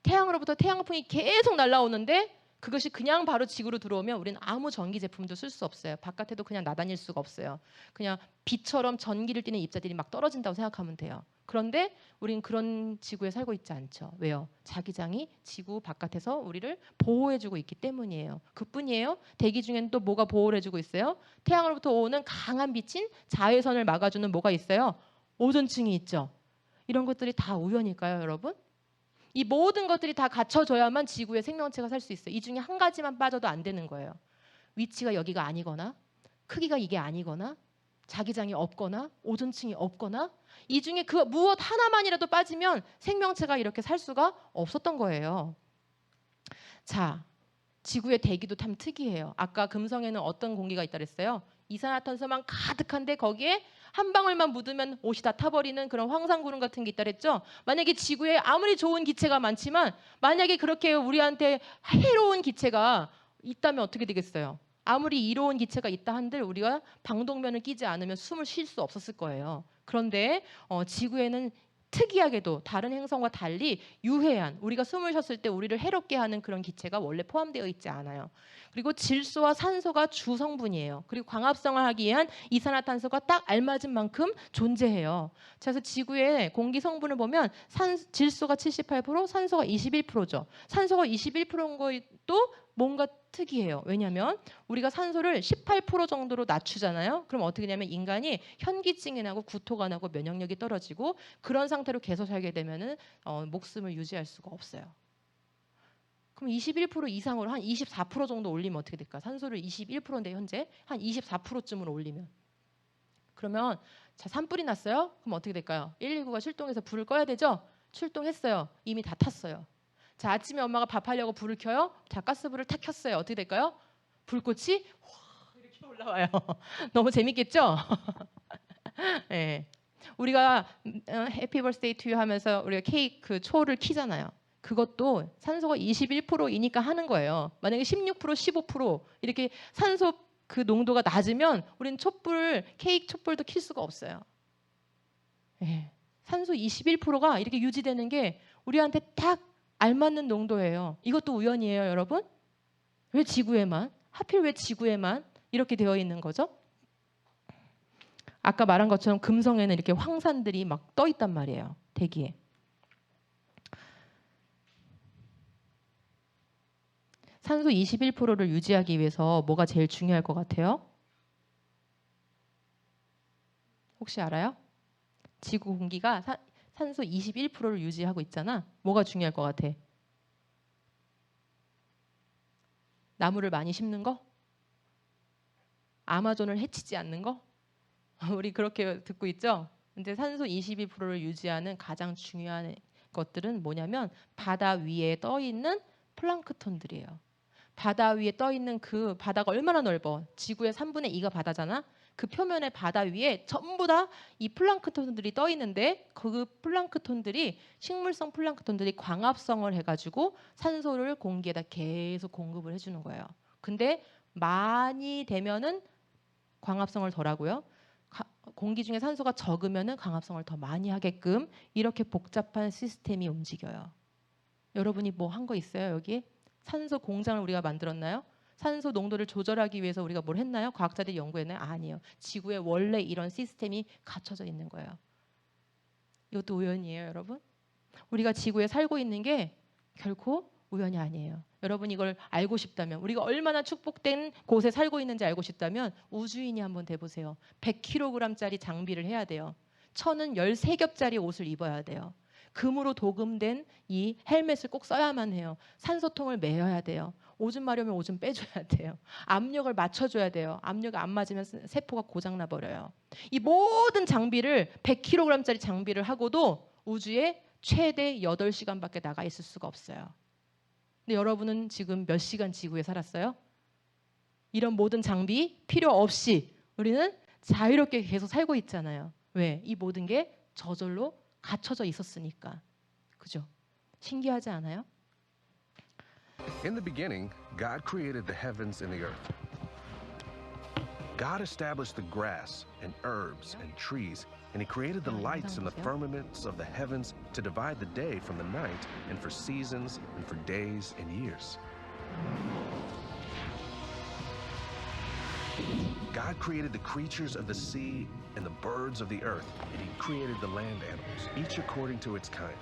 태양으로부터 태양풍이 계속 날아오는데 그것이 그냥 바로 지구로 들어오면 우리는 아무 전기 제품도 쓸 수 없어요. 바깥에도 그냥 나다닐 수가 없어요. 그냥 빛처럼 전기를 띠는 입자들이 막 떨어진다고 생각하면 돼요. 그런데 우리는 그런 지구에 살고 있지 않죠. 왜요? 자기장이 지구 바깥에서 우리를 보호해주고 있기 때문이에요. 그뿐이에요. 대기 중에는 또 뭐가 보호를 해주고 있어요? 태양으로부터 오는 강한 빛인 자외선을 막아주는 뭐가 있어요? 오존층이 있죠. 이런 것들이 다 우연일까요, 여러분? 이 모든 것들이 다 갖춰져야만 지구에 생명체가 살 수 있어요. 이 중에 한 가지만 빠져도 안 되는 거예요. 위치가 여기가 아니거나 크기가 이게 아니거나 자기장이 없거나 오존층이 없거나 이 중에 그 무엇 하나만이라도 빠지면 생명체가 이렇게 살 수가 없었던 거예요. 자, 지구의 대기도 참 특이해요. 아까 금성에는 어떤 공기가 있다 그랬어요? 이산화탄소만 가득한데 거기에 한 방울만 묻으면 옷이 다 타버리는 그런 황산구름 같은 게 있다 그랬죠? 만약에 지구에 아무리 좋은 기체가 많지만 만약에 그렇게 우리한테 해로운 기체가 있다면 어떻게 되겠어요? 아무리 이로운 기체가 있다 한들 우리가 방독면을 끼지 않으면 숨을 쉴 수 없었을 거예요. 그런데 지구에는 특이하게도 다른 행성과 달리 유해한, 우리가 숨을 쉬었을 때 우리를 해롭게 하는 그런 기체가 원래 포함되어 있지 않아요. 그리고 질소와 산소가 주 성분이에요. 그리고 광합성을 하기 위한 이산화탄소가 딱 알맞은 만큼 존재해요. 그래서 지구의 공기 성분을 보면 질소가 78%, 산소가 21%죠. 산소가 21%인 것도 뭔가 특이해요. 왜냐하면 우리가 산소를 18% 정도로 낮추잖아요. 그럼 어떻게 되냐면 인간이 현기증이 나고 구토가 나고 면역력이 떨어지고 그런 상태로 계속 살게 되면은 목숨을 유지할 수가 없어요. 그럼 21% 이상으로 한 24% 정도 올리면 어떻게 될까? 산소를 21%인데 현재 한 24%쯤으로 올리면. 그러면 자, 산불이 났어요? 그럼 어떻게 될까요? 119가 출동해서 불을 꺼야 되죠? 출동했어요. 이미 다 탔어요. 자, 아침에 엄마가 밥하려고 불을 켜요. 자, 가스불을 탁 켰어요. 어떻게 될까요? 불꽃이 와, 이렇게 올라와요. 너무 재밌겠죠? 네. 우리가 해피 버스데이 투 유 하면서 우리가 케이크 초를 키잖아요. 그것도 산소가 21%이니까 하는 거예요. 만약에 16%, 15% 이렇게 산소 그 농도가 낮으면 우리는 케이크 촛불도 킬 수가 없어요. 네. 산소 21%가 이렇게 유지되는 게 우리한테 딱 알맞는 농도예요. 이것도 우연이에요, 여러분? 왜 지구에만? 하필 왜 지구에만 이렇게 되어 있는 거죠? 아까 말한 것처럼 금성에는 이렇게 황산들이 막 떠 있단 말이에요. 대기에. 산소 21%를 유지하기 위해서 뭐가 제일 중요할 것 같아요? 혹시 알아요? 지구 공기가 산소 21%를 유지하고 있잖아. 뭐가 중요할 것 같아? 나무를 많이 심는 거? 아마존을 해치지 않는 거? 우리 그렇게 듣고 있죠? 근데 산소 22%를 유지하는 가장 중요한 것들은 뭐냐면 바다 위에 떠 있는 플랑크톤들이에요. 바다 위에 떠 있는 그 바다가 얼마나 넓어? 지구의 3분의 2가 바다잖아. 그 표면의 바다 위에 전부 다 이 플랑크톤들이 떠 있는데 그 플랑크톤들이 식물성 플랑크톤들이 광합성을 해가지고 산소를 공기에다 계속 공급을 해주는 거예요. 근데 많이 되면은 광합성을 덜 하고요. 공기 중에 산소가 적으면은 광합성을 더 많이 하게끔 이렇게 복잡한 시스템이 움직여요. 여러분이 뭐 한 거 있어요, 여기? 산소 공장을 우리가 만들었나요? 산소 농도를 조절하기 위해서 우리가 뭘 했나요? 과학자들이 연구했나요? 아니에요. 지구에 원래 이런 시스템이 갖춰져 있는 거예요. 이것도 우연이에요, 여러분? 우리가 지구에 살고 있는 게 결코 우연이 아니에요. 여러분 이걸 알고 싶다면, 우리가 얼마나 축복된 곳에 살고 있는지 알고 싶다면 우주인이 한번 돼보세요. 100kg짜리 장비를 해야 돼요. 천은 13겹짜리 옷을 입어야 돼요. 금으로 도금된 이 헬멧을 꼭 써야만 해요. 산소통을 매여야 돼요. 오줌 마려면 오줌 빼줘야 돼요. 압력을 맞춰줘야 돼요. 압력이 안 맞으면 세포가 고장나 버려요. 이 모든 장비를 100kg짜리 장비를 하고도 우주에 최대 8시간밖에 나가 있을 수가 없어요. 근데 여러분은 지금 몇 시간 지구에 살았어요? 이런 모든 장비 필요 없이 우리는 자유롭게 계속 살고 있잖아요. 왜? 이 모든 게 저절로 갖춰져 있었으니까. 그죠? 신기하지 않아요? In the beginning, God created the heavens and the earth. God established the grass and herbs and trees, and He created the lights and the firmaments of the heavens to divide the day from the night, and for seasons and for days and years. God created the creatures of the sea and the birds of the earth, and He created the land animals, each according to its kind.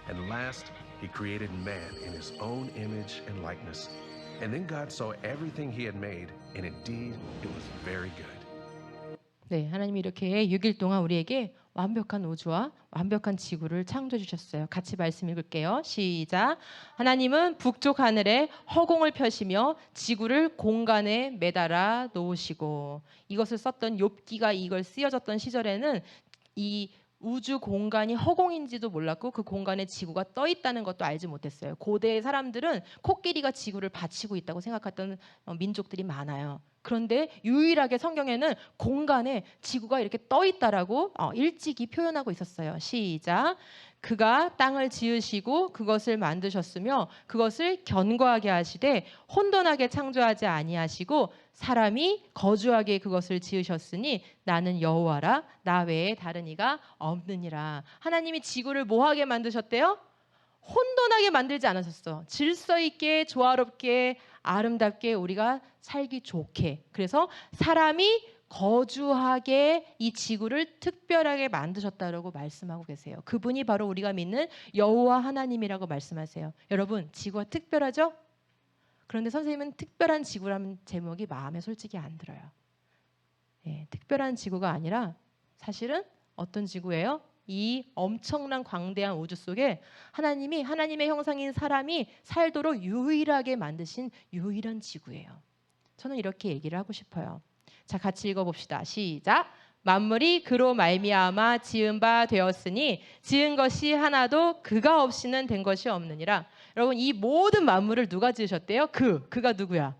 And last, He created man in His own image and likeness. And then God saw everything He had made, and indeed it was very good. 네, 하나님이 이렇게 6일 동안 우리에게 완벽한 우주와 완벽한 지구를 창조해 주셨어요. 같이 말씀 읽을게요. 시작. 하나님은 북쪽 하늘에 허공을 펴시며 지구를 공간에 매달아 놓으시고. 이것을 썼던 욥기가 이걸 쓰여졌던 시절에는 이 우주 공간이 허공인지도 몰랐고 그 공간에 지구가 떠 있다는 것도 알지 못했어요. 고대의 사람들은 코끼리가 지구를 받치고 있다고 생각했던 민족들이 많아요. 그런데 유일하게 성경에는 공간에 지구가 이렇게 떠 있다라고 일찍이 표현하고 있었어요. 시작. 그가 땅을 지으시고 그것을 만드셨으며 그것을 견고하게 하시되 혼돈하게 창조하지 아니하시고 사람이 거주하게 그것을 지으셨으니 나는 여호와라 나 외에 다른 이가 없느니라. 하나님이 지구를 뭐하게 만드셨대요? 혼돈하게 만들지 않으셨어. 질서 있게 조화롭게 아름답게 우리가 살기 좋게. 그래서 사람이 거주하게 이 지구를 특별하게 만드셨다라고 말씀하고 계세요. 그분이 바로 우리가 믿는 여호와 하나님이라고 말씀하세요. 여러분, 지구가 특별하죠? 그런데 선생님은 특별한 지구라는 제목이 마음에 솔직히 안 들어요. 예, 특별한 지구가 아니라 사실은 어떤 지구예요? 이 엄청난 광대한 우주 속에 하나님이 하나님의 형상인 사람이 살도록 유일하게 만드신 유일한 지구예요. 저는 이렇게 얘기를 하고 싶어요. 자, 같이 읽어봅시다. 시작. 만물이 그로 말미암아 지은 바 되었으니 지은 것이 하나도 그가 없이는 된 것이 없느니라. 여러분, 이 모든 만물을 누가 지으셨대요? 그가 누구야?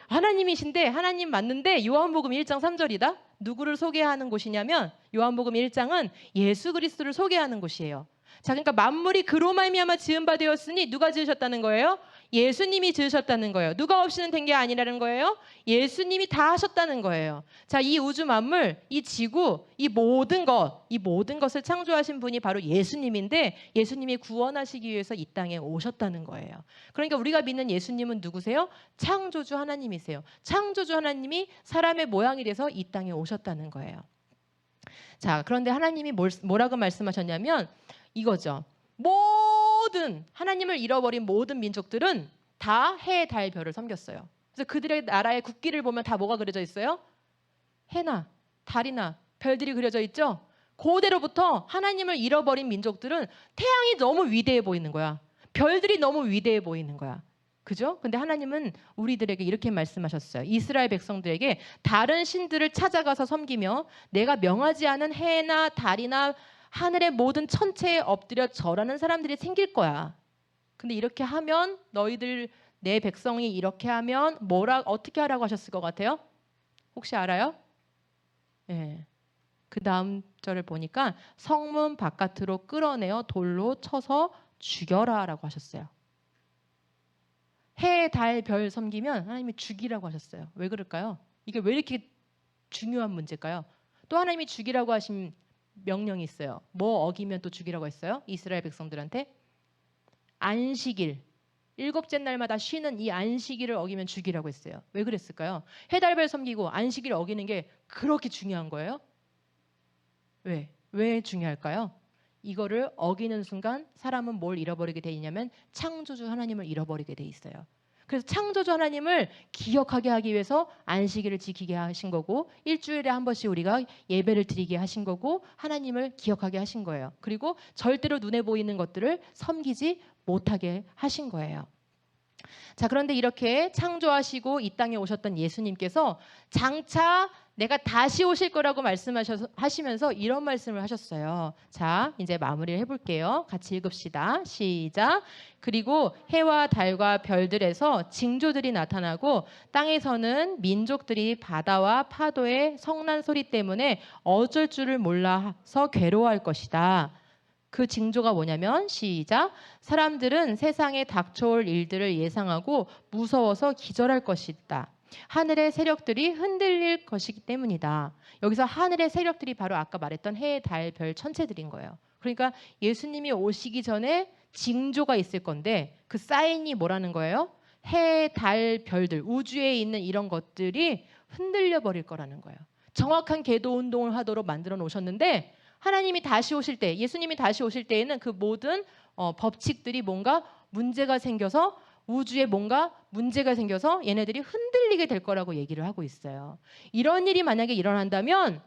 하나님이신데, 하나님 맞는데 요한복음 1장 3절이다. 누구를 소개하는 곳이냐면 요한복음 1장은 예수 그리스도를 소개하는 곳이에요. 자, 그러니까 만물이 그로 말미암아 지은 바 되었으니 누가 지으셨다는 거예요? 예수님이 지으셨다는 거예요. 누가 없이는 된 게 아니라는 거예요. 예수님이 다 하셨다는 거예요. 자, 이 우주 만물, 이 지구, 이 모든 것을 창조하신 분이 바로 예수님인데 예수님이 구원하시기 위해서 이 땅에 오셨다는 거예요. 그러니까 우리가 믿는 예수님은 누구세요? 창조주 하나님이세요. 창조주 하나님이 사람의 모양이 돼서 이 땅에 오셨다는 거예요. 자, 그런데 하나님이 뭐라고 말씀하셨냐면 이거죠. 모든 하나님을 잃어버린 모든 민족들은 다 해, 달, 별을 섬겼어요. 그래서 그들의 나라의 국기를 보면 다 뭐가 그려져 있어요? 해나 달이나 별들이 그려져 있죠. 그대로부터 하나님을 잃어버린 민족들은 태양이 너무 위대해 보이는 거야. 별들이 너무 위대해 보이는 거야. 그죠? 근데 하나님은 우리들에게 이렇게 말씀하셨어요. 이스라엘 백성들에게 다른 신들을 찾아가서 섬기며 내가 명하지 않은 해나 달이나 하늘의 모든 천체에 엎드려 절하는 사람들이 생길 거야. 근데 이렇게 하면 너희들 내 백성이 이렇게 하면 어떻게 하라고 하셨을 것 같아요? 혹시 알아요? 예. 그 다음 절을 보니까 성문 바깥으로 끌어내어 돌로 쳐서 죽여라라고 하셨어요. 해, 달, 별 섬기면 하나님이 죽이라고 하셨어요. 왜 그럴까요? 이게 왜 이렇게 중요한 문제일까요? 또 하나님이 죽이라고 하신 명령이 있어요. 뭐 어기면 또 죽이라고 했어요? 이스라엘 백성들한테 안식일, 일곱째 날마다 쉬는 이 안식일을 어기면 죽이라고 했어요. 왜 그랬을까요? 해달별 섬기고 안식일 어기는 게 그렇게 중요한 거예요? 왜 중요할까요? 이거를 어기는 순간 사람은 뭘 잃어버리게 돼 있냐면 창조주 하나님을 잃어버리게 돼 있어요. 그래서 창조주 하나님을 기억하게 하기 위해서 안식일을 지키게 하신 거고 일주일에 한 번씩 우리가 예배를 드리게 하신 거고 하나님을 기억하게 하신 거예요. 그리고 절대로 눈에 보이는 것들을 섬기지 못하게 하신 거예요. 자, 그런데 이렇게 창조하시고 이 땅에 오셨던 예수님께서 장차 내가 다시 오실 거라고 말씀하시면서 이런 말씀을 하셨어요. 자, 이제 마무리를 해볼게요. 같이 읽읍시다. 시작. 그리고 해와 달과 별들에서 징조들이 나타나고 땅에서는 민족들이 바다와 파도의 성난 소리 때문에 어쩔 줄을 몰라서 괴로워할 것이다. 그 징조가 뭐냐면 시작. 사람들은 세상에 닥쳐올 일들을 예상하고 무서워서 기절할 것이다. 하늘의 세력들이 흔들릴 것이기 때문이다. 여기서 하늘의 세력들이 바로 아까 말했던 해, 달, 별, 천체들인 거예요. 그러니까 예수님이 오시기 전에 징조가 있을 건데 그 사인이 뭐라는 거예요? 해, 달, 별들, 우주에 있는 이런 것들이 흔들려 버릴 거라는 거예요. 정확한 궤도 운동을 하도록 만들어 놓으셨는데 하나님이 다시 오실 때, 예수님이 다시 오실 때에는 그 모든 법칙들이 뭔가 문제가 생겨서 우주에 뭔가 문제가 생겨서 얘네들이 흔들리게 될 거라고 얘기를 하고 있어요. 이런 일이 만약에 일어난다면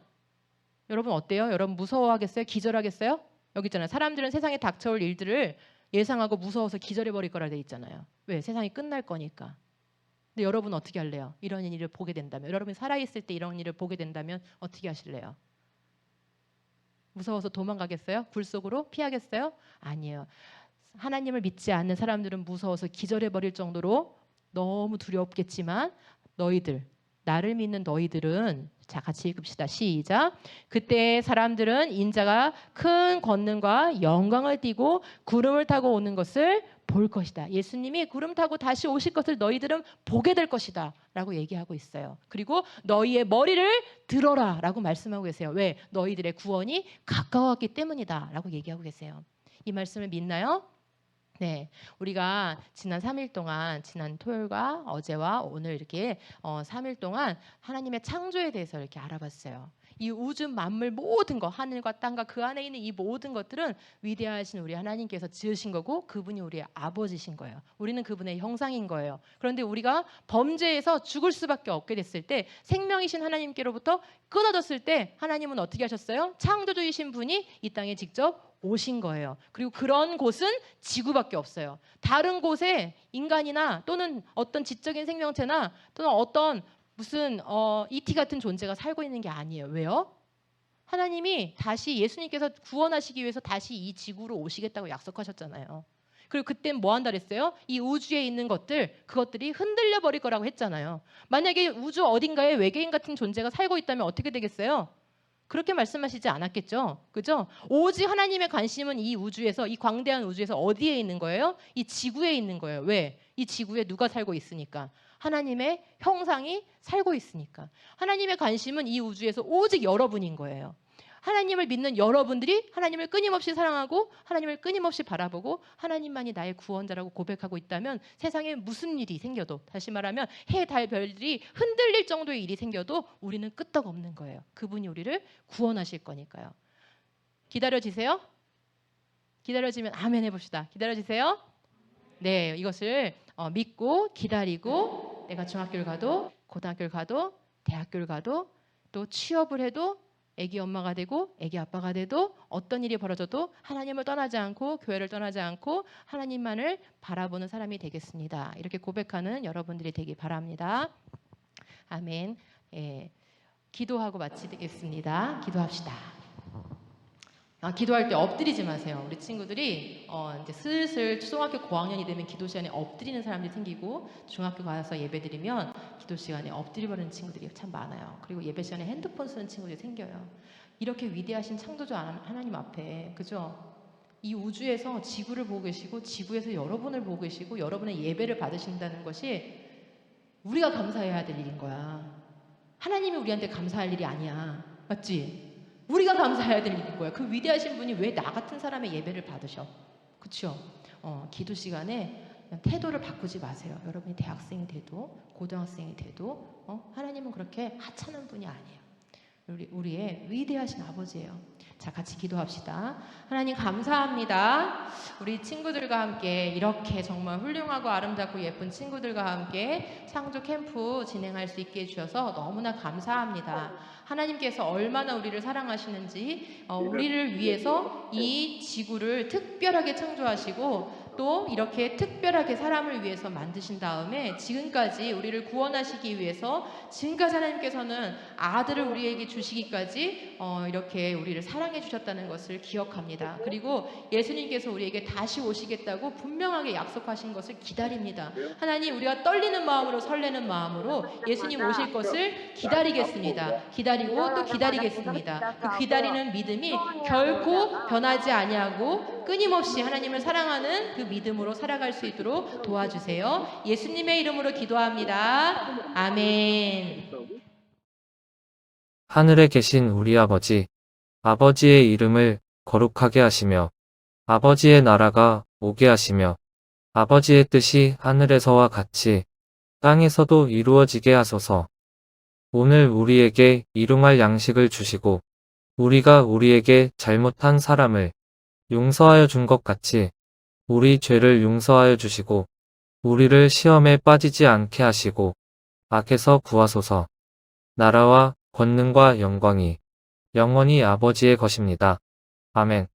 여러분 어때요? 여러분 무서워하겠어요? 기절하겠어요? 여기 있잖아요. 사람들은 세상에 닥쳐올 일들을 예상하고 무서워서 기절해버릴 거라 돼 있잖아요. 왜? 세상이 끝날 거니까. 근데 여러분 어떻게 할래요? 이런 일을 보게 된다면, 여러분이 살아있을 때 이런 일을 보게 된다면 어떻게 하실래요? 무서워서 도망가겠어요? 굴 속으로 피하겠어요? 아니에요. 하나님을 믿지 않는 사람들은 무서워서 기절해버릴 정도로 너무 두렵겠지만 너희들, 나를 믿는 너희들은 자 같이 읽읍시다. 시작. 그때 사람들은 인자가 큰 권능과 영광을 띠고 구름을 타고 오는 것을 볼 것이다. 예수님이 구름 타고 다시 오실 것을 너희들은 보게 될 것이다 라고 얘기하고 있어요. 그리고 너희의 머리를 들어라 라고 말씀하고 계세요. 왜? 너희들의 구원이 가까웠기 때문이다 라고 얘기하고 계세요. 이 말씀을 믿나요? 네, 우리가 지난 3일 동안, 지난 토요일과 어제와 오늘 이렇게 3일 동안 하나님의 창조에 대해서 이렇게 알아봤어요. 이 우주 만물 모든 것, 하늘과 땅과 그 안에 있는 이 모든 것들은 위대하신 우리 하나님께서 지으신 거고 그분이 우리의 아버지신 거예요. 우리는 그분의 형상인 거예요. 그런데 우리가 범죄해서 죽을 수밖에 없게 됐을 때 생명이신 하나님께로부터 끊어졌을 때 하나님은 어떻게 하셨어요? 창조주이신 분이 이 땅에 직접 오신 거예요. 그리고 그런 곳은 지구밖에 없어요. 다른 곳에 인간이나 또는 어떤 지적인 생명체나 또는 어떤 무슨 ET 같은 존재가 살고 있는 게 아니에요. 왜요? 하나님이 다시 예수님께서 구원하시기 위해서 다시 이 지구로 오시겠다고 약속하셨잖아요. 그리고 그땐 뭐 한다 그랬어요? 이 우주에 있는 것들, 그것들이 흔들려 버릴 거라고 했잖아요. 만약에 우주 어딘가에 외계인 같은 존재가 살고 있다면 어떻게 되겠어요? 그렇게 말씀하시지 않았겠죠? 그죠? 오직 하나님의 관심은 이 우주에서, 이 광대한 우주에서 어디에 있는 거예요? 이 지구에 있는 거예요. 왜? 이 지구에 누가 살고 있으니까? 하나님의 형상이 살고 있으니까. 하나님의 관심은 이 우주에서 오직 여러분인 거예요. 하나님을 믿는 여러분들이 하나님을 끊임없이 사랑하고 하나님을 끊임없이 바라보고 하나님만이 나의 구원자라고 고백하고 있다면 세상에 무슨 일이 생겨도, 다시 말하면 해, 달, 별들이 흔들릴 정도의 일이 생겨도 우리는 끄떡없는 거예요. 그분이 우리를 구원하실 거니까요. 기다려지세요? 기다려지면 아멘 해봅시다. 기다려지세요? 네, 이것을 믿고 기다리고 내가 중학교를 가도 고등학교를 가도 대학교를 가도 또 취업을 해도 애기 엄마가 되고 애기 아빠가 돼도 어떤 일이 벌어져도 하나님을 떠나지 않고 교회를 떠나지 않고 하나님만을 바라보는 사람이 되겠습니다. 이렇게 고백하는 여러분들이 되기 바랍니다. 아멘. 예, 기도하고 마치겠습니다. 기도합시다. 기도할 때 엎드리지 마세요. 우리 친구들이 이제 슬슬 초등학교 고학년이 되면 기도 시간에 엎드리는 사람들이 생기고 중학교 가서 예배 드리면 기도 시간에 엎드려버리는 친구들이 참 많아요. 그리고 예배 시간에 핸드폰 쓰는 친구들이 생겨요. 이렇게 위대하신 창조주 하나님 앞에, 그죠? 이 우주에서 지구를 보고 계시고 지구에서 여러분을 보고 계시고 여러분의 예배를 받으신다는 것이 우리가 감사해야 될 일인 거야. 하나님이 우리한테 감사할 일이 아니야. 맞지? 우리가 감사해야 될 일인 거야. 그 위대하신 분이 왜 나 같은 사람의 예배를 받으셔? 그렇죠? 기도 시간에 태도를 바꾸지 마세요. 여러분이 대학생이 돼도 고등학생이 돼도 하나님은 그렇게 하찮은 분이 아니에요. 우리의 위대하신 아버지예요. 자, 같이 기도합시다. 하나님 감사합니다. 우리 친구들과 함께 이렇게 정말 훌륭하고 아름답고 예쁜 친구들과 함께 창조 캠프 진행할 수 있게 해주셔서 너무나 감사합니다. 하나님께서 얼마나 우리를 사랑하시는지, 우리를 위해서 이 지구를 특별하게 창조하시고 또 이렇게 특별하게 사람을 위해서 만드신 다음에 지금까지 우리를 구원하시기 위해서 지금까지 하나님께서는 아들을 우리에게 주시기까지 이렇게 우리를 사랑해 주셨다는 것을 기억합니다. 그리고 예수님께서 우리에게 다시 오시겠다고 분명하게 약속하신 것을 기다립니다. 하나님, 우리가 떨리는 마음으로 설레는 마음으로 예수님 오실 것을 기다리겠습니다. 기다리고 또 기다리겠습니다. 그 기다리는 믿음이 결코 변하지 아니하고 끊임없이 하나님을 사랑하는 그 믿음으로 살아갈 수 있도록 도와주세요. 예수님의 이름으로 기도합니다. 아멘. 하늘에 계신 우리 아버지, 아버지의 이름을 거룩하게 하시며 아버지의 나라가 오게 하시며 아버지의 뜻이 하늘에서와 같이 땅에서도 이루어지게 하소서. 오늘 우리에게 일용할 양식을 주시고 우리가 우리에게 잘못한 사람을 용서하여 준 것 같이 우리 죄를 용서하여 주시고 우리를 시험에 빠지지 않게 하시고 악에서 구하소서. 나라와 권능과 영광이 영원히 아버지의 것입니다. 아멘.